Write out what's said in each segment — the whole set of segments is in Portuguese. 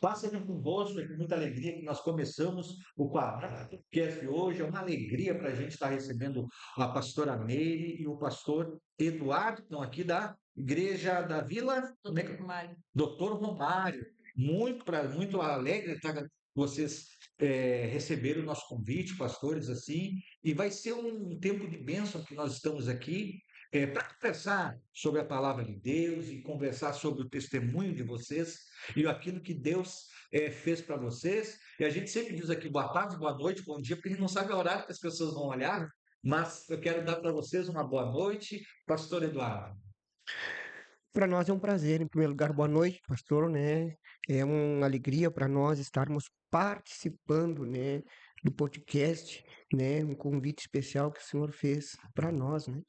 Passa convosco, é com muita alegria que nós começamos o Quadrado Podcast hoje. É uma alegria para a gente estar recebendo a pastora Meire e o pastor Eduardo, que estão aqui da Igreja da Vila, como é que... Romário. Doutor Romário. Muito alegre estar vocês receberam o nosso convite, pastores, assim, e vai ser um tempo de bênção que nós estamos aqui para conversar sobre a palavra de Deus e conversar sobre o testemunho de vocês e aquilo que Deus fez para vocês. E a gente sempre diz aqui boa tarde, boa noite, bom dia, porque a gente não sabe o horário que as pessoas vão olhar, mas eu quero dar para vocês uma boa noite, pastor Eduardo. Para nós é um prazer, em primeiro lugar, boa noite, pastor, né? É uma alegria para nós estarmos participando, né, do podcast, né? Um convite especial que o senhor fez para nós, né?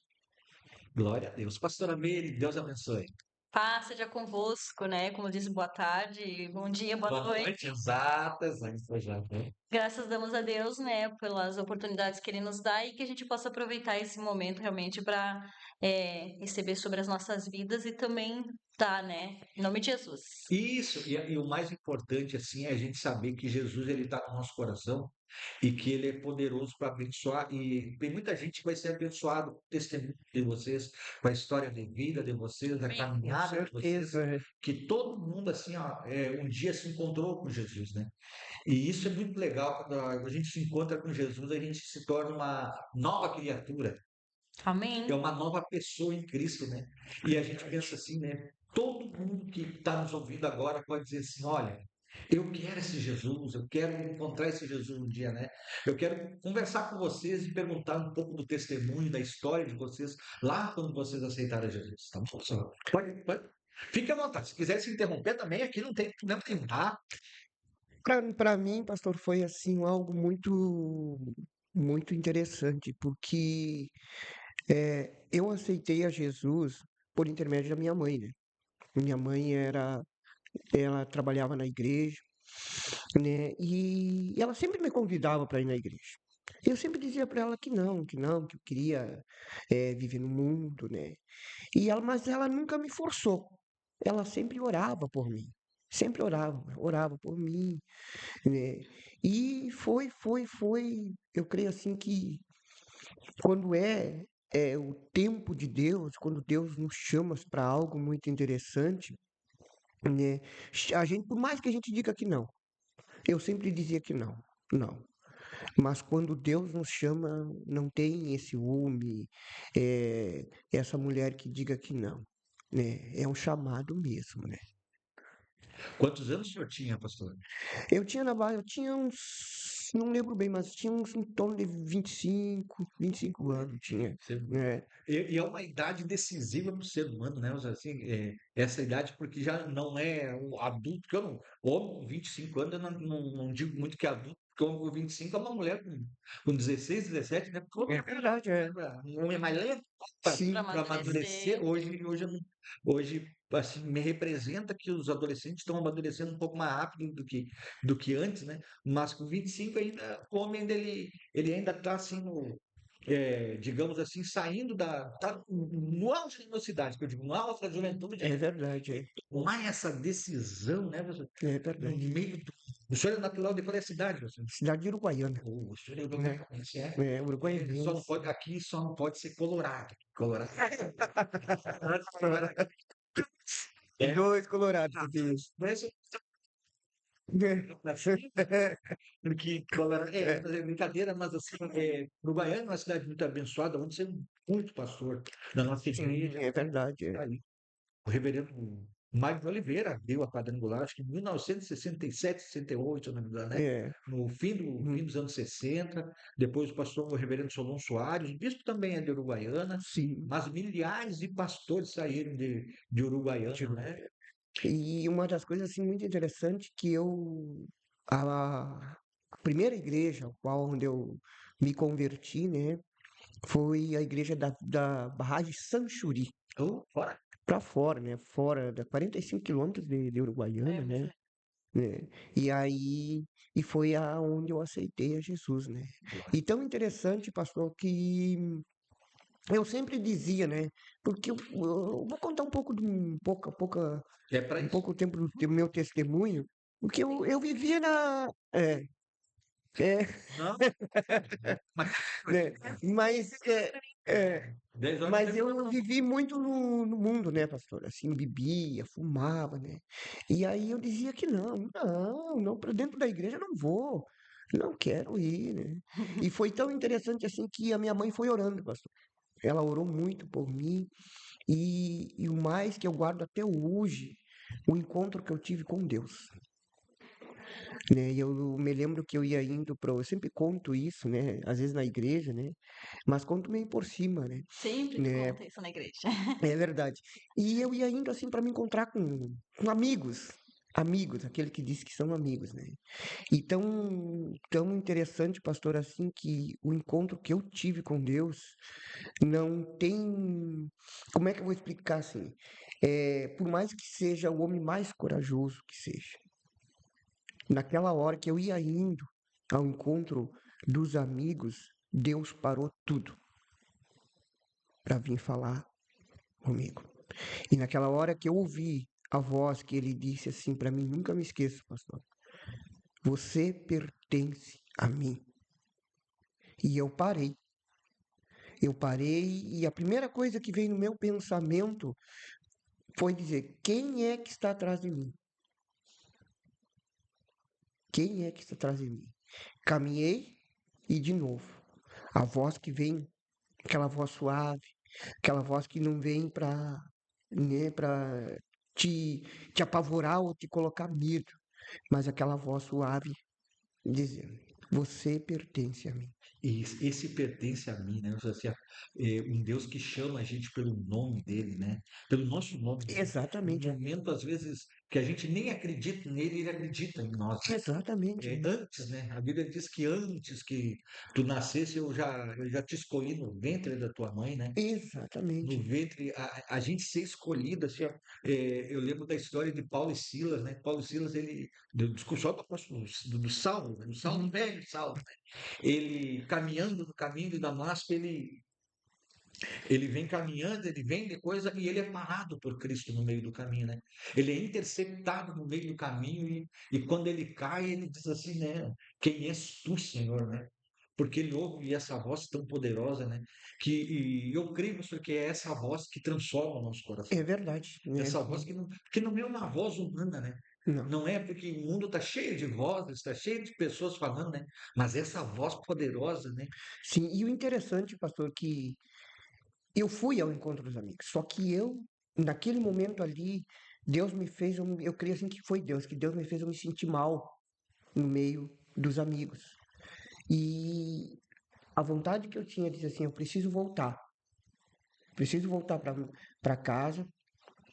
Glória a Deus. Pastora Meire, Deus abençoe. Paz seja convosco, né? Como diz, boa tarde, bom dia, boa noite. Exatas, já. Graças damos a Deus, né, pelas oportunidades que Ele nos dá e que a gente possa aproveitar esse momento realmente para receber sobre as nossas vidas e também dar, né? Em nome de Jesus. Isso, e o mais importante, assim, é a gente saber que Jesus, ele está no nosso coração e que ele é poderoso para abençoar. E tem muita gente que vai ser abençoado com o testemunho de vocês, com a história de vida de vocês, da Com caminhada de vocês, Certeza. que todo mundo, assim, ó, um dia se encontrou com Jesus, né? E isso é muito legal, quando a gente se encontra com Jesus, a gente se torna uma nova criatura, é Amém. uma nova pessoa em Cristo, né? E a gente pensa assim, né? Todo mundo que está nos ouvindo agora pode dizer assim: olha, eu quero esse Jesus, eu quero encontrar esse Jesus um dia, né? Eu quero conversar com vocês e perguntar um pouco do testemunho, da história de vocês, lá quando vocês aceitaram Jesus. Tá bom, pessoal? Pode. Fique à vontade. Se quiser se interromper também, aqui não tem problema nenhum, tá? Para mim, pastor, foi assim algo muito interessante, porque eu aceitei a Jesus por intermédio da minha mãe, né? Minha mãe ela trabalhava na igreja, né? E ela sempre me convidava para ir na igreja. Eu sempre dizia para ela que eu queria viver no mundo, né? Mas ela nunca me forçou. Ela sempre orava por mim, sempre orava por mim, né? E foi. Eu creio assim que quando é o tempo de Deus, quando Deus nos chama para algo muito interessante, né? A gente, por mais que a gente diga que não, eu sempre dizia que não, não. Mas quando Deus nos chama, não tem esse ciúme, essa mulher que diga que não, né? É um chamado mesmo, né? Quantos anos o senhor tinha, pastor? Eu tinha uns, não lembro bem, mas tinha uns em torno de 25 anos tinha, né? E é uma idade decisiva para o ser humano, né? Assim, essa idade, porque já não é um adulto, que eu não. Homem com 25 anos, eu não digo muito que é adulto, porque homem com 25 é uma mulher com 16, 17, né? Porque É verdade, é. um homem é mais lento Para Sim, para amadurecer. amadurecer. Hoje, assim, me representa que os adolescentes estão amadurecendo um pouco mais rápido do que antes, né? Mas com 25 ainda, o homem ainda, ele ainda está assim digamos assim, saindo tá no auge da mocidade, que eu digo, no auge da juventude, é verdade, é. tomar essa decisão, né, você, É no verdade. meio do... O senhor é natural de qual é a cidade, você? Cidade de Uruguaiana, O senhor é né? uruguaiense, é? Só não Uruguaianense. pode, aqui só não pode ser colorado. Colorado. É, Dois colorados, isso. mas porque Colorado, fazer brincadeira, mas assim, Uruguaiana é uma cidade muito abençoada, onde tem muito pastor da nossa Sim, igreja. é verdade, é. Tá aí. O reverendo Mário de Oliveira deu a quadrangular, acho que em 1967, 68, se eu não me engano, né? É. No fim Uhum. dos anos 60. Depois o pastor, o reverendo Solon Soares, o bispo também é de Uruguaiana, Sim, mas milhares de pastores saíram de de Uruguaiana, né? Uruguaiana. E uma das coisas assim muito interessantes que a primeira igreja ao qual onde eu me converti, né, foi a igreja da barragem Sanchuri, Oh, fora. para fora, né, fora da 45 quilômetros de É Uruguaiana, muito né, né. E aí foi aonde eu aceitei a Jesus, né. E tão interessante, pastor, que eu sempre dizia, né, porque eu vou contar um pouco de um pouca É para um isso. pouco tempo do meu testemunho. Porque eu vivia na. É, Não, mas né? Mas, é, 10 horas mas eu vivi muito no mundo, né, pastor? Assim, bebia, fumava, né? E aí eu dizia que não, para dentro da igreja eu não vou, não quero ir, né? E foi tão interessante assim que a minha mãe foi orando, pastor. Ela orou muito por mim e o mais que eu guardo até hoje, o encontro que eu tive com Deus. Né, e eu me lembro que eu ia indo para, eu sempre conto isso, né, às vezes na igreja, né, mas conto meio por cima, Sempre tu né, conta isso na igreja. é verdade. E eu ia indo assim para me encontrar com amigos, aquele que diz que são amigos, né. E tão interessante, pastor, assim, que o encontro que eu tive com Deus não tem, como é que eu vou explicar assim? Por mais que seja o homem mais corajoso que seja, naquela hora que eu ia indo ao encontro dos amigos, Deus parou tudo para vir falar comigo. E naquela hora que eu ouvi a voz que ele disse assim para mim, nunca me esqueço, pastor. Você pertence a mim. E eu parei. Eu parei e a primeira coisa que veio no meu pensamento foi dizer: quem é que está atrás de mim? Quem é que está atrás de mim? Caminhei e de novo. A voz que vem, aquela voz suave, aquela voz que não vem para, né, para te, te apavorar ou te colocar medo, mas aquela voz suave dizendo: você pertence a mim. E esse pertence a mim, né? Assim, um Deus que chama a gente pelo nome dele, né? Pelo nosso nome. No Exatamente, momento, às vezes, que a gente nem acredita nele, ele acredita em nós. exatamente, né? Antes, né? A Bíblia diz que antes que tu nascesse, eu já te escolhi no ventre da tua mãe, né? No Exatamente. ventre, a gente ser escolhido, assim, ó, eu lembro da história de Paulo e Silas, né? Paulo e Silas, desculpa, só do Saulo, né? Do Saulo, velho Saulo, né? Ele caminhando no caminho de Damasco, ele vem caminhando, ele vem de coisa e ele é parado por Cristo no meio do caminho, né? Ele é interceptado no meio do caminho e quando ele cai, ele diz assim, né? Quem és tu, Senhor, né? Porque ele ouve essa voz tão poderosa, né? E eu creio, pastor, que é essa voz que transforma o nosso É coração. verdade, né? Essa voz que não, porque não é uma voz humana, né? Não. Não é porque o mundo está cheio de vozes, está cheio de pessoas falando, né? Mas essa voz poderosa, né? Sim, e o interessante, pastor, que eu fui ao encontro dos amigos, só que naquele momento ali, Deus me fez, eu creio assim que foi Deus, que Deus me fez eu me sentir mal no meio dos amigos. E a vontade que eu tinha de dizer assim, eu preciso voltar para casa,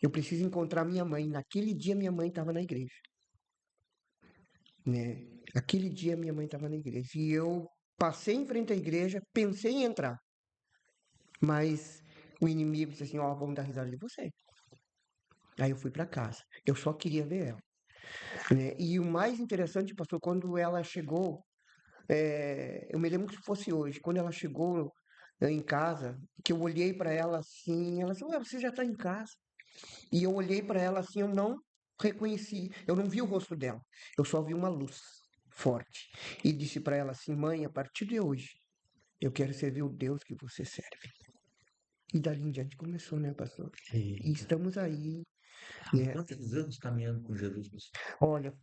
eu preciso encontrar minha mãe. Naquele dia minha mãe estava na igreja, né? Aquele dia minha mãe estava na igreja e eu passei em frente à igreja, pensei em entrar, mas o inimigo disse assim, ó, vamos dar risada de você. Aí eu fui para casa. Eu só queria ver ela, né? E o mais interessante, pastor, quando ela chegou, eu me lembro que fosse hoje, quando ela chegou em casa, que eu olhei para ela assim, ela disse, ué, você já está em casa. E eu olhei para ela assim, eu não reconheci, eu não vi o rosto dela, eu só vi uma luz forte. E disse para ela assim, mãe, a partir de hoje, eu quero servir o Deus que você serve. E dali em diante começou, né, pastor? E Eita. estamos aí, Há né? quantos anos caminhando com Jesus, pastor? Olha,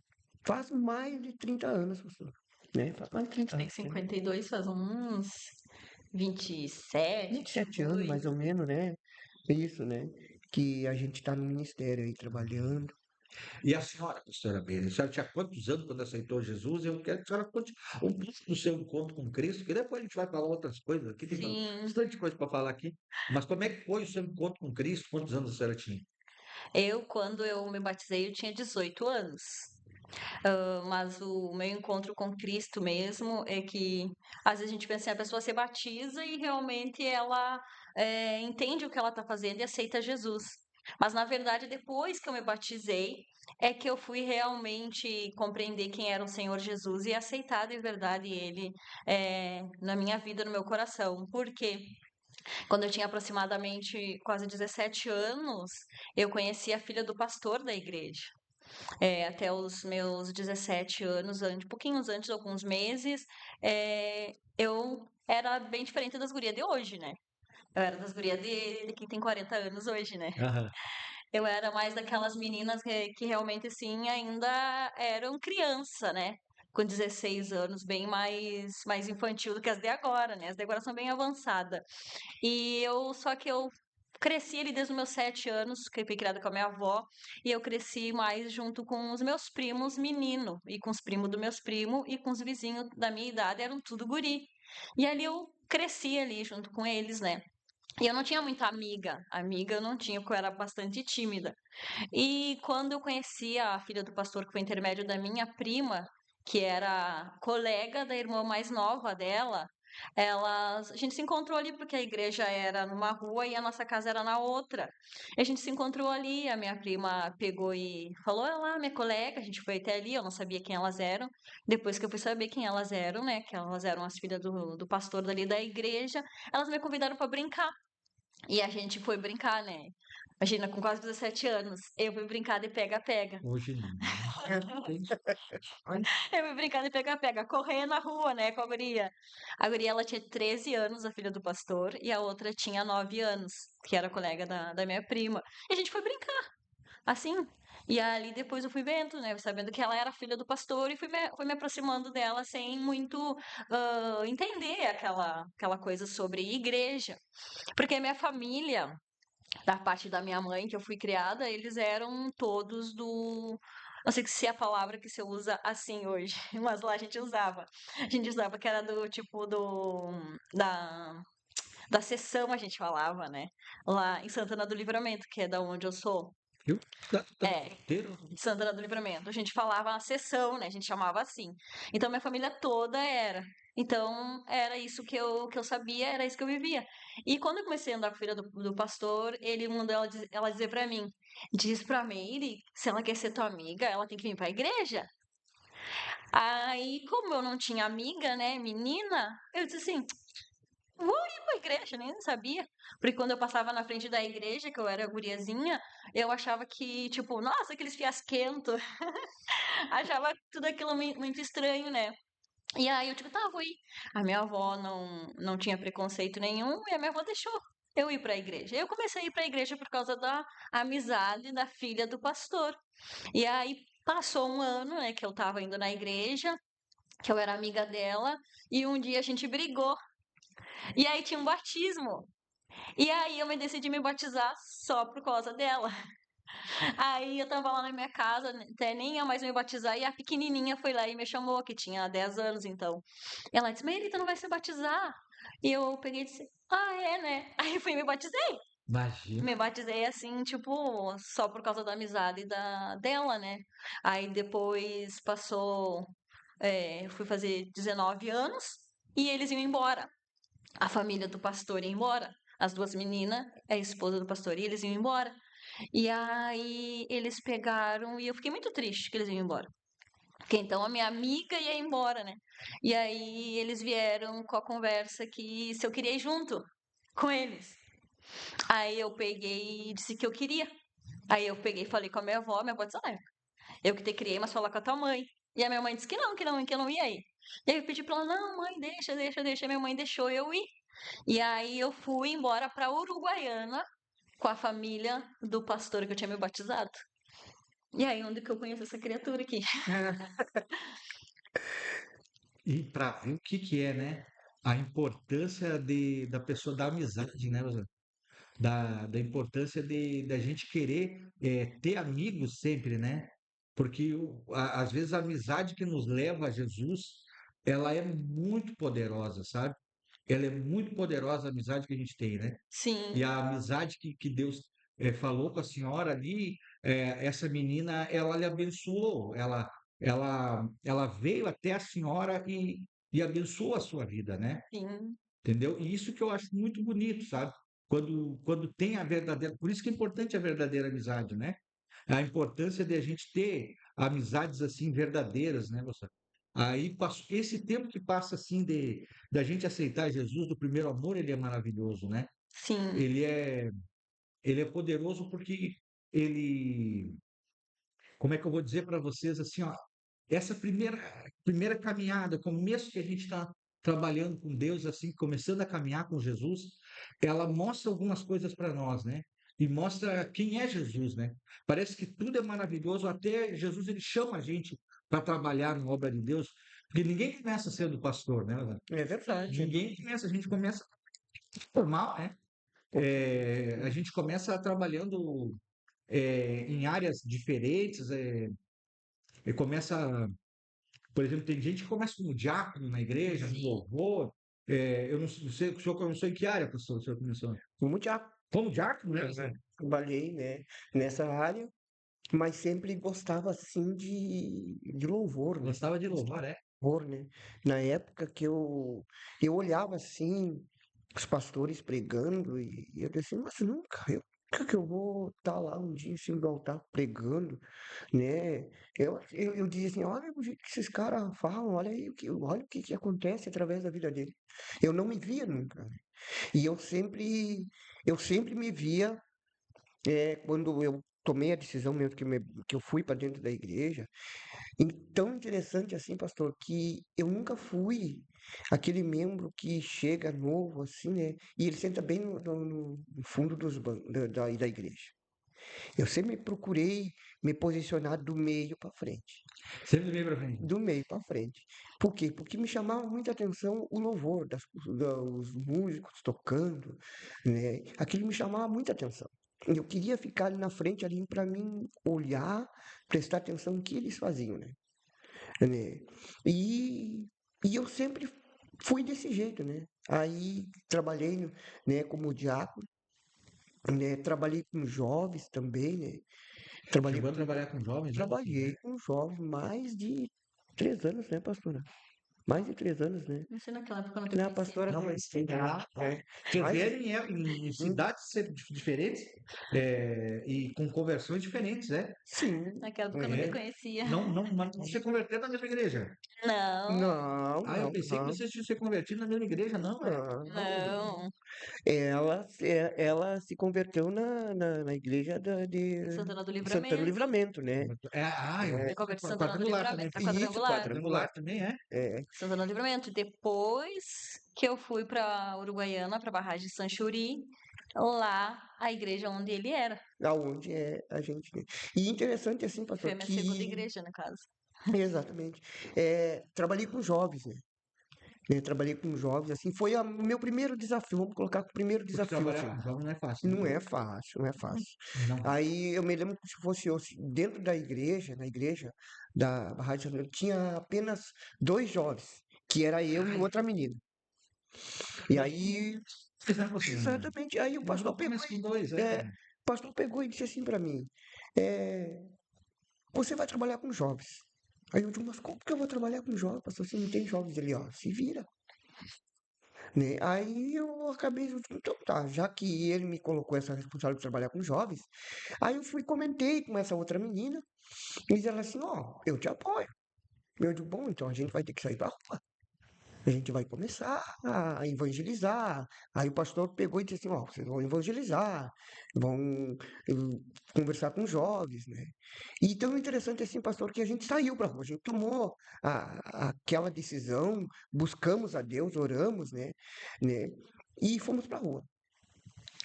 faz mais de 30 anos, pastor. Né? Faz mais de 30 Tem anos. Né? 52, faz uns 27, 27 anos, 28. mais ou menos, né? Isso, né? Que a gente está no ministério aí trabalhando. E a senhora, pastora Beira, a senhora tinha quantos anos quando aceitou Jesus? Eu quero que a senhora conte um pouco do seu encontro com Cristo, que depois a gente vai falar outras coisas. Aqui tem Sim, bastante coisa para falar aqui. Mas como é que foi o seu encontro com Cristo? Quantos anos a senhora tinha? quando eu me batizei, eu tinha 18 anos. Mas o meu encontro com Cristo mesmo é que às vezes a gente pensa assim, a pessoa se batiza e realmente ela entende o que ela está fazendo e aceita Jesus. Mas na verdade, depois que eu me batizei, é que eu fui realmente compreender quem era o Senhor Jesus e aceitar de verdade Ele na minha vida, no meu coração. Por quê? Quando eu tinha aproximadamente quase 17 anos, eu conheci a filha do pastor da igreja. até os meus 17 anos, pouquinhos antes, alguns meses, eu era bem diferente das gurias de hoje, né? Eu era das gurias de quem tem 40 anos hoje, né? Aham. Eu era mais daquelas meninas que realmente, assim, ainda eram criança, né? Com 16 anos, bem mais infantil do que as de agora, né? As de agora são bem avançadas. Só que eu cresci ali desde os meus 7 anos, que eu fui criada com a minha avó, e eu cresci mais junto com os meus primos menino, e com os primos dos meus primos, e com os vizinhos da minha idade, eram tudo guri. E ali eu cresci ali junto com eles, né? E eu não tinha muita amiga eu não tinha, porque eu era bastante tímida. E quando eu conheci a filha do pastor, que foi intermédio da minha prima, que era colega da irmã mais nova dela, a gente se encontrou ali porque a igreja era numa rua e a nossa casa era na outra. E a gente se encontrou ali, a minha prima pegou e falou: "É lá, minha colega", a gente foi até ali, eu não sabia quem elas eram. Depois que eu fui saber quem elas eram, né, que elas eram as filhas do pastor dali da igreja, elas me convidaram para brincar. E a gente foi brincar, né? Imagina, com quase 17 anos, eu fui brincar de pega-pega. Hoje não. Eu fui brincar de pega-pega, correr na rua, né, com a guria. A guria, ela tinha 13 anos, a filha do pastor, e a outra tinha 9 anos, que era colega da minha prima. E a gente foi brincar, assim. E ali depois eu fui vendo, né, sabendo que ela era filha do pastor, e fui me aproximando dela sem muito entender aquela coisa sobre igreja. Porque a minha família, da parte da minha mãe, que eu fui criada, eles eram todos do. Não sei se é a palavra que se usa assim hoje, mas lá a gente usava. A gente usava que era do tipo do. Da sessão, a gente falava, né? Lá em Santana do Livramento, que é da onde eu sou. Viu? Tá É, inteiro. Santana do Livramento. A gente falava a sessão, né? A gente chamava assim. Então, minha família toda era. Então, era isso que eu sabia, era isso que eu vivia. E quando eu comecei a andar com a filha do pastor, ele mandou ela dizer pra mim: diz pra Meire, se ela quer ser tua amiga, ela tem que vir pra igreja. Aí, como eu não tinha amiga, né, menina, eu disse assim: vou ir pra igreja, nem sabia. Porque quando eu passava na frente da igreja, que eu era guriazinha, eu achava que, tipo, nossa, aqueles fiasquentos. Achava tudo aquilo muito estranho, né? E aí eu, tipo, tá, vou ir. A minha avó não tinha preconceito nenhum e a minha avó deixou eu ir pra igreja. Eu comecei a ir pra igreja por causa da amizade da filha do pastor. E aí passou um ano, né, que eu tava indo na igreja, que eu era amiga dela, e um dia a gente brigou. E aí tinha um batismo. E aí eu me decidi me batizar só por causa dela. Aí eu tava lá na minha casa, até nem ia mais me batizar, e a pequenininha foi lá e me chamou, que tinha 10 anos então. Ela disse: Melita, não vai se batizar? E eu peguei e disse: ah, é, né? Aí fui e me batizei. Imagina. Me batizei assim, tipo, só por causa da amizade dela, né? Aí depois passou, fui fazer 19 anos e eles iam embora. A família do pastor ia embora. As duas meninas, a esposa do pastor, e eles iam embora. E aí eles pegaram, e eu fiquei muito triste que eles iam embora. Porque então a minha amiga ia embora, né? E aí eles vieram com a conversa que se eu queria ir junto com eles. Aí eu peguei e disse que eu queria. Aí eu peguei e falei com a minha avó disse: ah, eu que te criei, mas fala com a tua mãe. E a minha mãe disse que não ia ir. E aí eu pedi pra ela: não, mãe, deixa, deixa, deixa. E minha mãe deixou eu ir. E aí eu fui embora pra Uruguaiana com a família do pastor que eu tinha me batizado. E aí, onde que eu conheço essa criatura aqui? E para ver o que que é, né? A importância da pessoa da amizade, né, Rosana? Da importância da gente querer ter amigos sempre, né? Porque às vezes a amizade que nos leva a Jesus, ela é muito poderosa, sabe? Ela é muito poderosa a amizade que a gente tem, né? Sim, E a amizade que Deus falou com a senhora ali, essa menina, ela lhe abençoou, ela veio até a senhora e abençoou a sua vida, né? sim, Entendeu? E isso que eu acho muito bonito, sabe? Quando tem a verdadeira. Por isso que é importante a verdadeira amizade, né? A importância de a gente ter amizades assim verdadeiras, né, você? Aí esse tempo que passa assim de da gente aceitar Jesus do primeiro amor, ele é maravilhoso, né? sim, Ele é ele é poderoso porque ele como é que eu vou dizer para vocês assim, ó, essa primeira caminhada, começo que a gente está trabalhando com Deus, assim, começando a caminhar com Jesus, ela mostra algumas coisas para nós, né? E mostra quem é Jesus, né? Parece que tudo é maravilhoso, até Jesus ele chama a gente para trabalhar na obra de Deus, porque ninguém começa sendo pastor, né? É verdade. Ninguém começa, a gente começa normal, né? A gente começa trabalhando em áreas diferentes, e começa, por exemplo, tem gente que começa como diácono na igreja, no louvor. Eu não sei, o senhor começou em que área, pastor? O senhor começou? Como já Como diácono, né? trabalhei, né, nessa área, mas sempre gostava assim de louvor, né? Gostava de louvar, é? Louvor, né? Na época que eu olhava assim os pastores pregando e eu disse, mas nunca que eu vou estar lá um dia assim no altar pregando, né? Eu dizia assim, olha o jeito que esses caras falam, olha o que acontece através da vida dele. Eu não me via nunca. E eu sempre me via, quando eu tomei a decisão mesmo que eu fui para dentro da igreja, e tão interessante assim, pastor, que eu nunca fui aquele membro que chega novo assim, né? E ele senta bem no fundo dos bancos da igreja. Eu sempre procurei me posicionar do meio para frente. Sempre veio para frente. Do meio para frente. Por quê? Porque me chamava muita atenção o louvor, os músicos tocando, né? Aquilo me chamava muita atenção. Eu queria ficar ali na frente ali para mim olhar, prestar atenção no que eles faziam, né? E, e eu sempre fui desse jeito, né? Aí trabalhei, né, como diácono, né? Trabalhei com jovens também, né? Trabalhei Chegou a com trabalhar com jovens, né? Trabalhei com jovens mais de 3 anos, né, pastora? Mais de 3 anos, né? Não sei naquela época eu não te Na conhecia. pastora Não, não mas lá, vocês mais vierem em hum, cidades diferentes e com conversões diferentes, né? sim. Naquela época eu não te É. conhecia. Mas não se converteram na mesma igreja. Não, Não, Ah, eu não, pensei que não, vocês tinham se convertido na mesma igreja, não, é? Oh, não. Ela se converteu na igreja Em Santana do de Santana do Livramento. Livramento, né? Eu converti em Santana do quadrangular também. Livramento. A Isso, quadrangular. quadrangular. Quadrangular também, é? É, Santana do Livramento. Depois que eu fui pra Uruguaiana, pra barragem de Sanchuri, lá a igreja onde ele era. aonde é a gente. Né? E interessante assim, Que foi pastor, a minha segunda que igreja, no caso. exatamente. Trabalhei com jovens, né? Trabalhei com jovens, assim, foi o meu primeiro desafio, vamos colocar o primeiro Porque desafio, trabalhar assim. com jovem não é fácil, né? Não é fácil, não é fácil. Não. Aí eu me lembro que se fosse eu, dentro da igreja, na igreja da Rádio Janeiro, tinha apenas 2 jovens, que era eu e Ai, outra menina. E aí, fizeram você. exatamente, aí o Eu pastor vou pegou, começar com dois, é, o pastor pegou e disse assim para mim, é, você vai trabalhar com jovens. Aí eu digo, mas como que eu vou trabalhar com jovens, pastor? Se não tem jovens ali, ó, se vira. Né? Aí eu acabei, então tá, já que ele me colocou essa responsabilidade de trabalhar com jovens, aí eu fui comentei com essa outra menina, e ela assim, ó, eu te apoio. Eu digo, bom, então a gente vai ter que sair pra rua. A gente vai começar a evangelizar. Aí o pastor pegou e disse assim, ó, vocês vão evangelizar, vão conversar com jovens, né? E tão interessante assim, pastor, que a gente saiu para rua, a gente tomou aquela decisão, buscamos a Deus, oramos, né? E fomos para rua.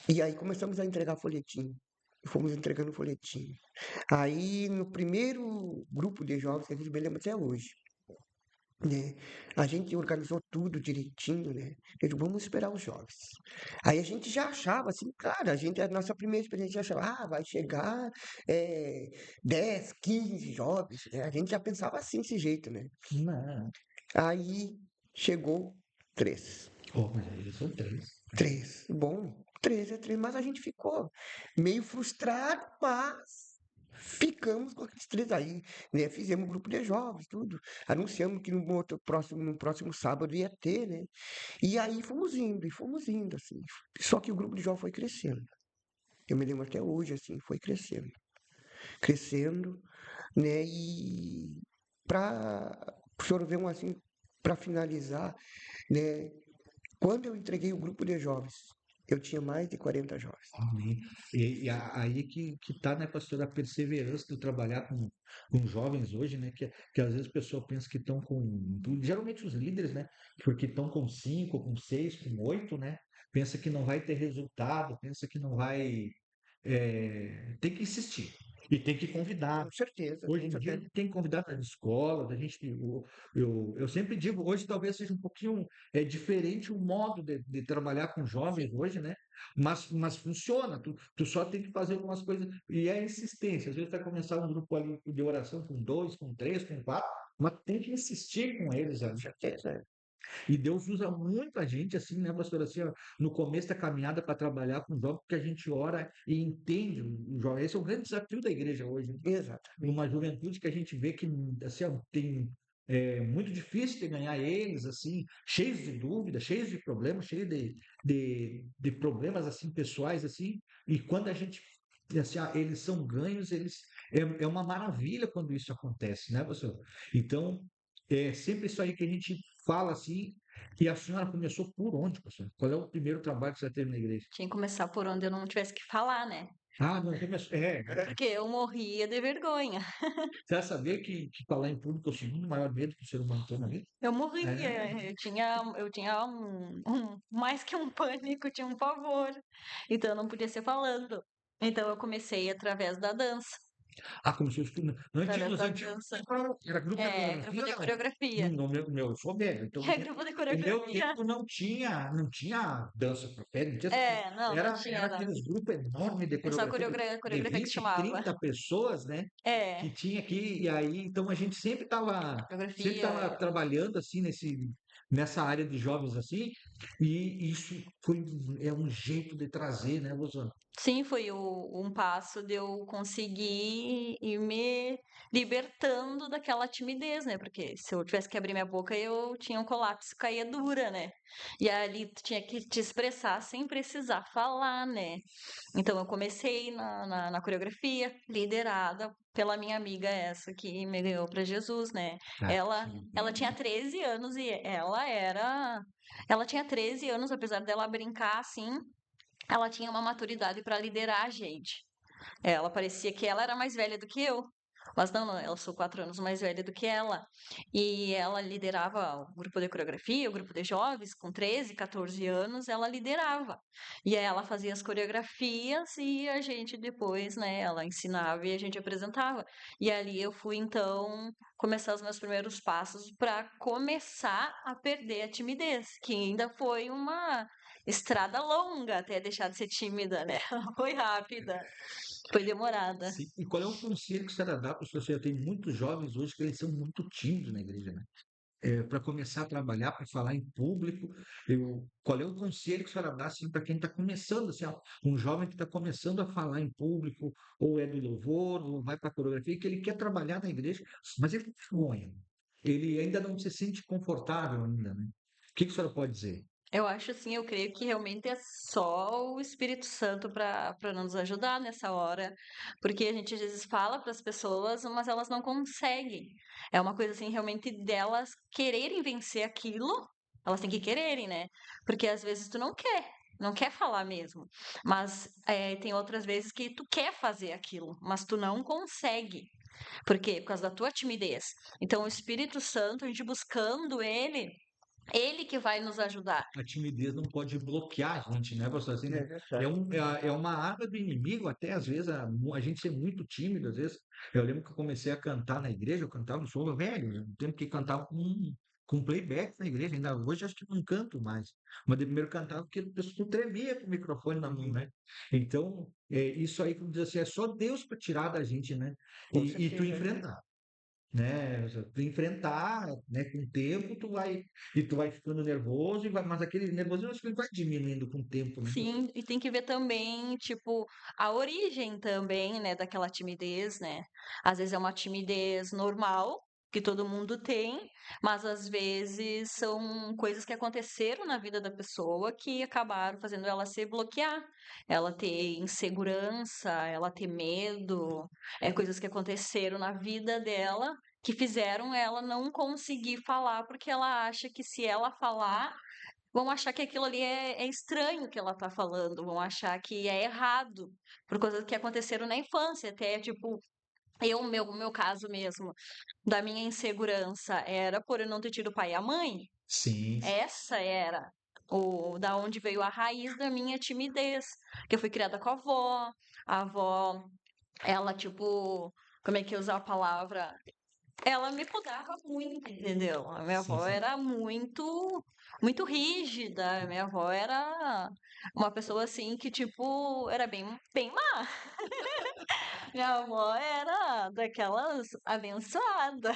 E aí começamos a entregar folhetim. Fomos entregando folhetim. Aí, no primeiro grupo de jovens, que a gente me lembra até hoje, né? A gente organizou tudo direitinho, né? Eu digo, vamos esperar os jovens. Aí a gente já achava, assim, cara, a nossa primeira experiência já achava, vai chegar 10, 15 jovens, né? A gente já pensava assim, desse jeito, né? Não. Aí chegou 3. Oh, mas aí são três. 3, bom, 3 é 3, mas a gente ficou meio frustrado, mas ficamos com aqueles 3 aí, né? Fizemos um grupo de jovens, tudo. Anunciamos que no próximo sábado ia ter, né? E aí fomos indo, assim. Só que o grupo de jovens foi crescendo. Eu me lembro até hoje, assim, foi crescendo. Crescendo, né? E para o senhor ver assim, para finalizar, né? Quando eu entreguei o grupo de jovens, Eu tinha mais de 40 jovens. Amém. Aí que está, né, pastor, a perseverança de trabalhar com jovens hoje, né? Que às vezes a pessoa pensa que estão com. Geralmente os líderes, né? Porque estão com 5, com 6, com 8, né? Pensa que não vai ter resultado, pensa que não vai. Tem que insistir. E tem que convidar. Com certeza, Hoje com em dia a certeza. gente tem que convidar nas escolas, a gente, eu sempre digo, hoje talvez seja um pouquinho diferente o modo de trabalhar com jovens hoje, né? Mas funciona, tu só tem que fazer algumas coisas, e é insistência, às vezes vai começar um grupo ali de oração com 2, com 3, com 4, mas tem que insistir com eles Com ali. certeza. E Deus usa muito a gente, assim, né, pastor? Assim, ó, no começo da caminhada para trabalhar com jovens, porque a gente ora e entende o jovem. Esse é o grande desafio da igreja hoje, né? Exatamente. Numa juventude que a gente vê que assim, ó, tem muito difícil de ganhar eles, assim, cheios de dúvidas, cheios de problemas, cheios de problemas assim pessoais, assim, e quando a gente assim, eles são ganhos, é uma maravilha quando isso acontece, né, pastor? Então, é sempre isso aí que a gente fala assim. E a senhora começou por onde, pastor? Qual é o primeiro trabalho que você teve na igreja? Tinha que começar por onde eu não tivesse que falar, né? Ah, não, começou. Porque eu morria de vergonha. Você vai saber que falar em público é o segundo maior medo que o ser humano tem na vida? Eu É, morria. Eu tinha mais que um pânico, eu tinha um pavor. Então eu não podia ser falando. Então eu comecei através da dança. começou isso tudo. Através Nos da antigos, dança. era grupo de Grupo coreografia, de não. coreografia. Eu sou velho, então Grupo de o meu coreografia. tempo não tinha dança para pé, não tinha, Não era tinha, não. aqueles grupos enormes de É só coreografia de coreografia que 20, chamava. 30 pessoas, né? Que É, tinha aqui, e aí, então a gente sempre tava coreografia. trabalhando assim nessa área de jovens assim, e isso é um jeito de trazer, né, Rosana? Sim, foi um passo de eu conseguir ir me libertando daquela timidez, né? Porque se eu tivesse que abrir minha boca, eu tinha um colapso, caía dura, né? E ali tu tinha que te expressar sem precisar falar, né? Então eu comecei na coreografia, liderada pela minha amiga essa que me ganhou para Jesus, né? Ah, Ela tinha 13 anos e ela tinha 13 anos, apesar dela brincar assim, ela tinha uma maturidade para liderar a gente. Ela parecia que ela era mais velha do que eu. Mas não, ela sou 4 anos mais velha do que ela. E ela liderava o grupo de coreografia, o grupo de jovens, com 13, 14 anos, ela liderava. E aí ela fazia as coreografias e a gente depois, né, ela ensinava e a gente apresentava. E ali eu fui, então, começar os meus primeiros passos para começar a perder a timidez, que ainda foi uma estrada longa até deixar de ser tímida, né? Foi rápida. Foi demorada. sim. E qual é o conselho que você dá para os senhora? Tem muitos jovens hoje que eles são muito tímidos na igreja, né? Para começar a trabalhar, para falar em público, qual é o conselho que a senhora dá assim, para quem está começando, assim, ó, um jovem que está começando a falar em público, ou é do louvor, ou vai para a coreografia, que ele quer trabalhar na igreja, mas ele tem vergonha. Ele ainda não se sente confortável ainda, né? O que a senhora pode dizer? Eu acho assim, eu creio que realmente é só o Espírito Santo para nos ajudar nessa hora, porque a gente às vezes fala para as pessoas, mas elas não conseguem. É uma coisa assim realmente delas quererem vencer aquilo, elas têm que quererem, né? Porque às vezes tu não quer falar mesmo, mas tem outras vezes que tu quer fazer aquilo, mas tu não consegue. Por quê? Por causa da tua timidez. Então, o Espírito Santo, a gente buscando ele que vai nos ajudar. A timidez não pode bloquear a gente, né, pastor? Assim, É né? verdade. É uma arma do inimigo, até às vezes a gente ser muito tímido, às vezes. Eu lembro que eu comecei a cantar na igreja, eu cantava, eu sou velho, no tempo que cantava com playback na igreja, ainda hoje acho que não canto mais. Mas de primeiro cantava porque a pessoa tremia com o microfone na mão, né? Então, isso aí, como diz assim, é só Deus para tirar da gente, né? Com E tu certeza. enfrentar, né? Tu enfrentar, né? Com o tempo tu vai ficando nervoso mas aquele nervosismo eu acho que ele vai diminuindo com o tempo, né? Sim, e tem que ver também, tipo, a origem também, né, daquela timidez, né? Às vezes é uma timidez normal, que todo mundo tem, mas às vezes são coisas que aconteceram na vida da pessoa que acabaram fazendo ela se bloquear, ela ter insegurança, ela ter medo, coisas que aconteceram na vida dela que fizeram ela não conseguir falar, porque ela acha que se ela falar vão achar que aquilo ali é estranho que ela tá falando, vão achar que é errado, por coisas que aconteceram na infância, até tipo, meu caso mesmo, da minha insegurança era por eu não ter tido o pai e a mãe. Sim. Essa era da onde veio a raiz da minha timidez, que eu fui criada com a avó, ela tipo, como é que eu uso a palavra? Ela me podava muito, entendeu? A minha Sim, avó sim. era muito rígida, a minha avó era uma pessoa assim que tipo era bem má. Minha avó era daquelas abençoada.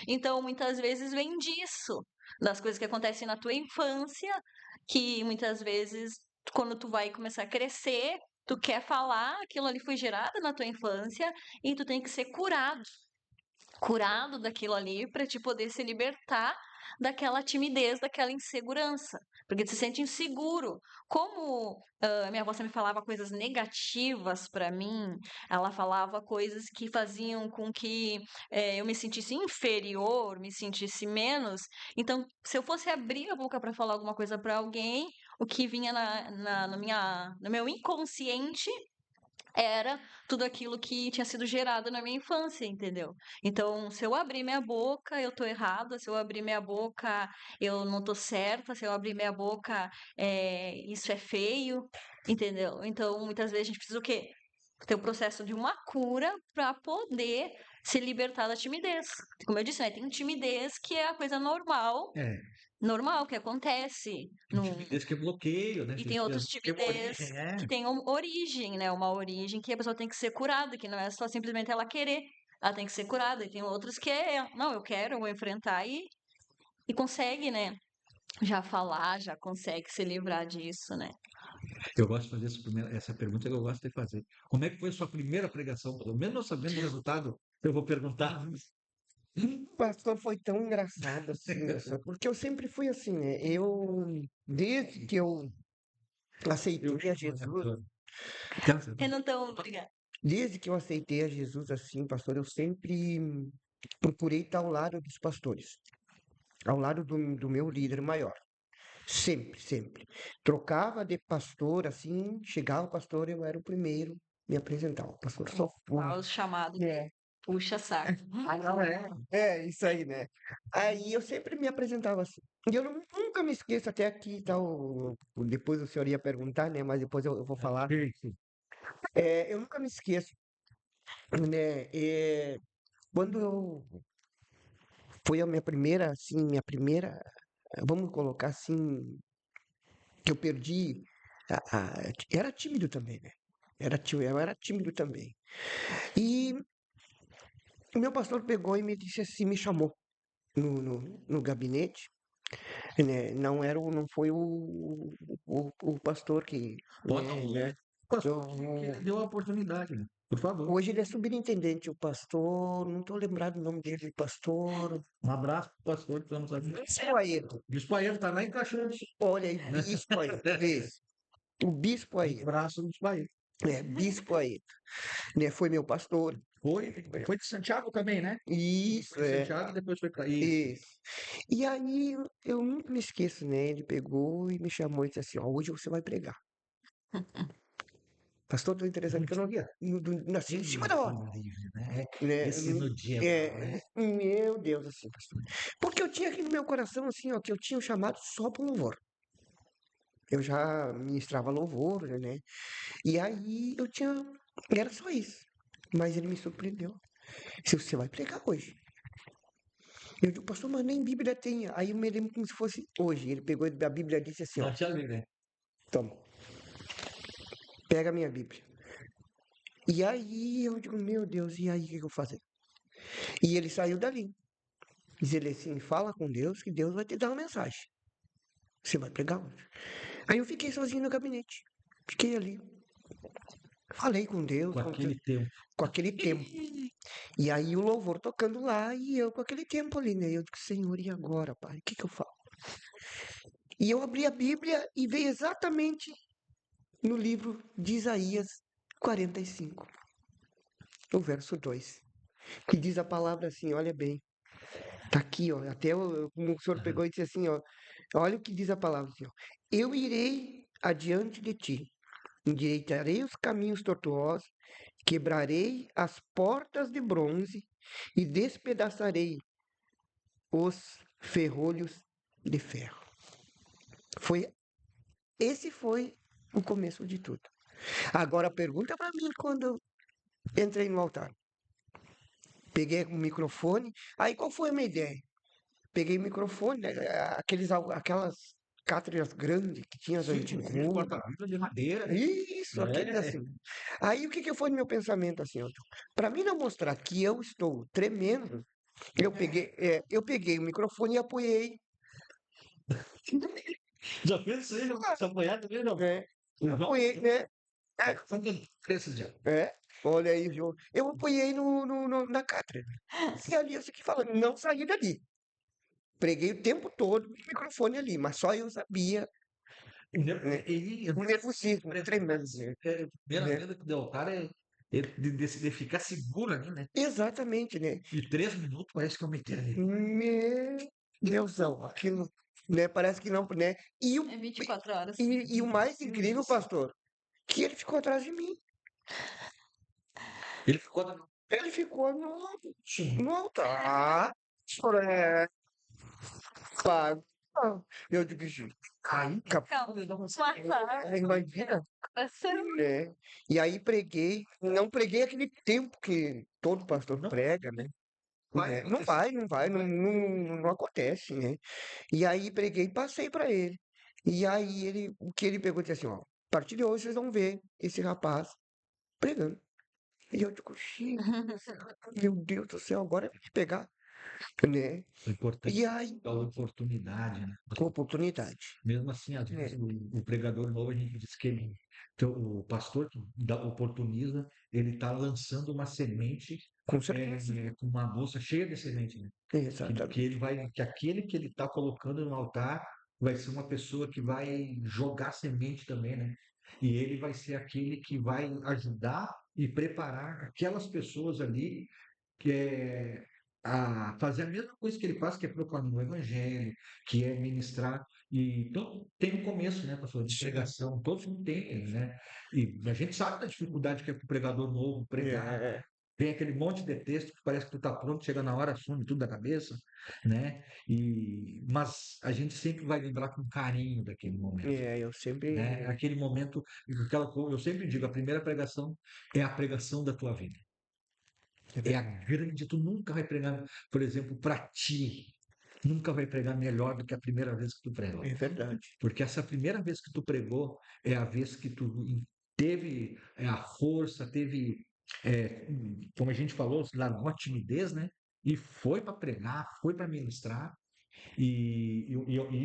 Então, muitas vezes vem disso, das coisas que acontecem na tua infância, que muitas vezes, quando tu vai começar a crescer, tu quer falar, aquilo ali foi gerado na tua infância e tu tem que ser curado daquilo ali para te poder se libertar daquela timidez, daquela insegurança, porque tu se sente inseguro. Como minha avó sempre falava coisas negativas para mim, ela falava coisas que faziam com que eu me sentisse inferior, me sentisse menos. Então, se eu fosse abrir a boca para falar alguma coisa para alguém, o que vinha no meu inconsciente era tudo aquilo que tinha sido gerado na minha infância, entendeu? Então, se eu abrir minha boca, eu tô errada, se eu abrir minha boca, eu não tô certa, se eu abrir minha boca, isso é feio, entendeu? Então, muitas vezes a gente precisa o quê? Ter o processo de uma cura para poder se libertar da timidez. Como eu disse, né? Tem timidez que é a coisa É, normal que acontece tem timidez que é bloqueio, né? e tem outros Tem uma origem, timidez que é. tem origem, né? Uma origem que a pessoa tem que ser curada, que não é só simplesmente ela querer. Ela tem que ser curada. E tem outros que é, não, eu quero, eu vou enfrentar e consegue, né? Já falar, já consegue se livrar disso, né? Eu gosto de fazer essa pergunta que eu gosto de fazer. Como é que foi a sua primeira pregação? Pelo menos não sabendo o resultado, eu vou perguntar. Pastor, foi tão engraçado assim, porque eu sempre fui assim, né? Desde que eu Eu aceitei a chamo a Jesus, doutora. Cansa, né? Então, obrigada. desde que eu aceitei a Jesus assim, pastor, eu sempre procurei estar ao lado dos pastores, ao lado do meu líder maior. Sempre, sempre. Trocava de pastor, assim, chegava o pastor, eu era o primeiro a me apresentar. O pastor só Lá os chamados É. puxa saco. Ah, não é? É, isso aí, né? Aí eu sempre me apresentava assim. E eu nunca me esqueço, até aqui tá depois o senhor ia perguntar, né? Mas depois eu vou falar. Sim, sim. Eu nunca me esqueço, né? Quando foi a minha primeira, assim, vamos colocar assim, que eu perdi, era tímido também, né? Eu era tímido também. E o meu pastor pegou e me disse assim, me chamou no gabinete, né? Não foi o pastor que, Pode não, né? pastor, que Eu- ele deu a oportunidade, né? Por favor. hoje ele é subintendente, o pastor, não estou lembrado o nome dele, pastor Um abraço pro pastor, estamos aqui. Bispo Aedo. Bispo Aero está lá em Caxias. Olha aí, Bispo Aedo, isso. O Bispo Um Aedo, abraço do Bispo Aero. Bispo Aedo, né? Foi meu pastor. Foi de Santiago também, né? Isso, Foi de Santiago e depois foi para isso. isso. E aí eu nunca me esqueço, né? Ele pegou e me chamou e disse assim, ó, hoje você vai pregar. Pastor, tô interessante que eu não Dia. nasci em cima da hora, Né? né? Esse no dia, né? Meu Deus, assim, pastor. Porque eu tinha aqui no meu coração, assim, ó, que eu tinha um chamado só para louvor. Eu já ministrava louvor, né? E aí eu tinha, era só isso. Mas ele me surpreendeu. Se você vai pregar hoje. Eu digo, pastor, mas nem Bíblia tem. Aí eu me lembro como se fosse hoje. Ele pegou a Bíblia e disse assim, ó, Não te alegra. toma, pega a minha Bíblia. E aí eu digo, meu Deus, e aí o que eu vou fazer? E ele saiu dali. Diz ele assim, fala com Deus que Deus vai te dar uma mensagem. Você vai pregar hoje. Aí eu fiquei sozinho no gabinete. Fiquei ali. Falei com Deus, Com aquele tempo. com aquele tempo. E aí o louvor tocando lá e eu com aquele tempo ali, né? Eu digo, Senhor, e agora, pai? O que eu falo? E eu abri a Bíblia e veio exatamente no livro de Isaías 45, o verso 2, que diz a palavra assim, olha bem, tá aqui, ó, até como o senhor pegou e disse assim, ó, Olha o que diz a palavra, Senhor. Eu irei adiante de ti, endireitarei os caminhos tortuosos, quebrarei as portas de bronze e despedaçarei os ferrolhos de ferro. Esse foi o começo de tudo. Agora pergunta para mim quando eu entrei no altar. Peguei o microfone, aí qual foi a minha ideia? Peguei o microfone, né, aquelas cátaras grandes que tinha as Sim, antigas. porta-livro de madeira. Isso, aqueles É. assim. Aí o que foi no meu pensamento assim, para mim não mostrar que eu estou tremendo, eu peguei o microfone e apoiei, Já fez isso aí? Essa apanhada também não? né? Não. Apoiei, né? Quantos desses já? É, olha aí, João. Eu apoiei na cátedra. E ali eu fiquei falando, não saí dali. Preguei o tempo todo o microfone ali, mas só eu sabia, né? O nervosismo, tremendo. A primeira Né? venda que deu ao cara de ficar seguro ali, né? Exatamente, né? E 3 minutos parece que eu meti ali. Meu Deusão, aquilo, né? Parece que não, né? É 24 horas. E o mais incrível, pastor, que ele ficou atrás de mim. Ele ficou dando. Ele ficou no altar. É, pá, eu digo, gente, aí, Calma, vamos matar. imagina. Passando. É. E aí preguei, não preguei aquele tempo que todo pastor Não prega, né? vai Não acontecer. vai, não vai, não acontece, né? E aí preguei e passei para ele. E aí o que ele pegou e disse assim, ó, a partir de hoje vocês vão ver esse rapaz pregando. E eu digo, "Gente, meu Deus do céu, agora vai me pegar, né? O importante E aí, é a oportunidade, né? oportunidade. Mesmo assim, às vezes, É, o pregador novo, a gente diz que o pastor que oportuniza, ele está lançando uma semente com certeza. com uma bolsa cheia de semente, né? Que Exatamente. ele vai, que aquele que ele está colocando no altar vai ser uma pessoa que vai jogar semente também, né? E ele vai ser aquele que vai ajudar e preparar aquelas pessoas ali que é a fazer a mesma coisa que ele faz, que é proclamar o evangelho, que é ministrar. E então tem um começo, né, pastor, de pregação, todos não têm, né? E a gente sabe da dificuldade que é para o pregador novo pregar. É, Vem aquele monte de texto que parece que tu tá pronto, chega na hora, some tudo da cabeça, né? Mas a gente sempre vai lembrar com carinho daquele momento, eu né? sempre. Aquele momento, eu sempre digo, a primeira pregação é a pregação da tua vida. É a grande, tu nunca vai pregar, por exemplo, para ti, nunca vai pregar melhor do que a primeira vez que tu pregou. É verdade. Porque essa primeira vez que tu pregou é a vez que tu teve a força, teve, como a gente falou, largou a timidez, né? E foi para pregar, foi para ministrar. E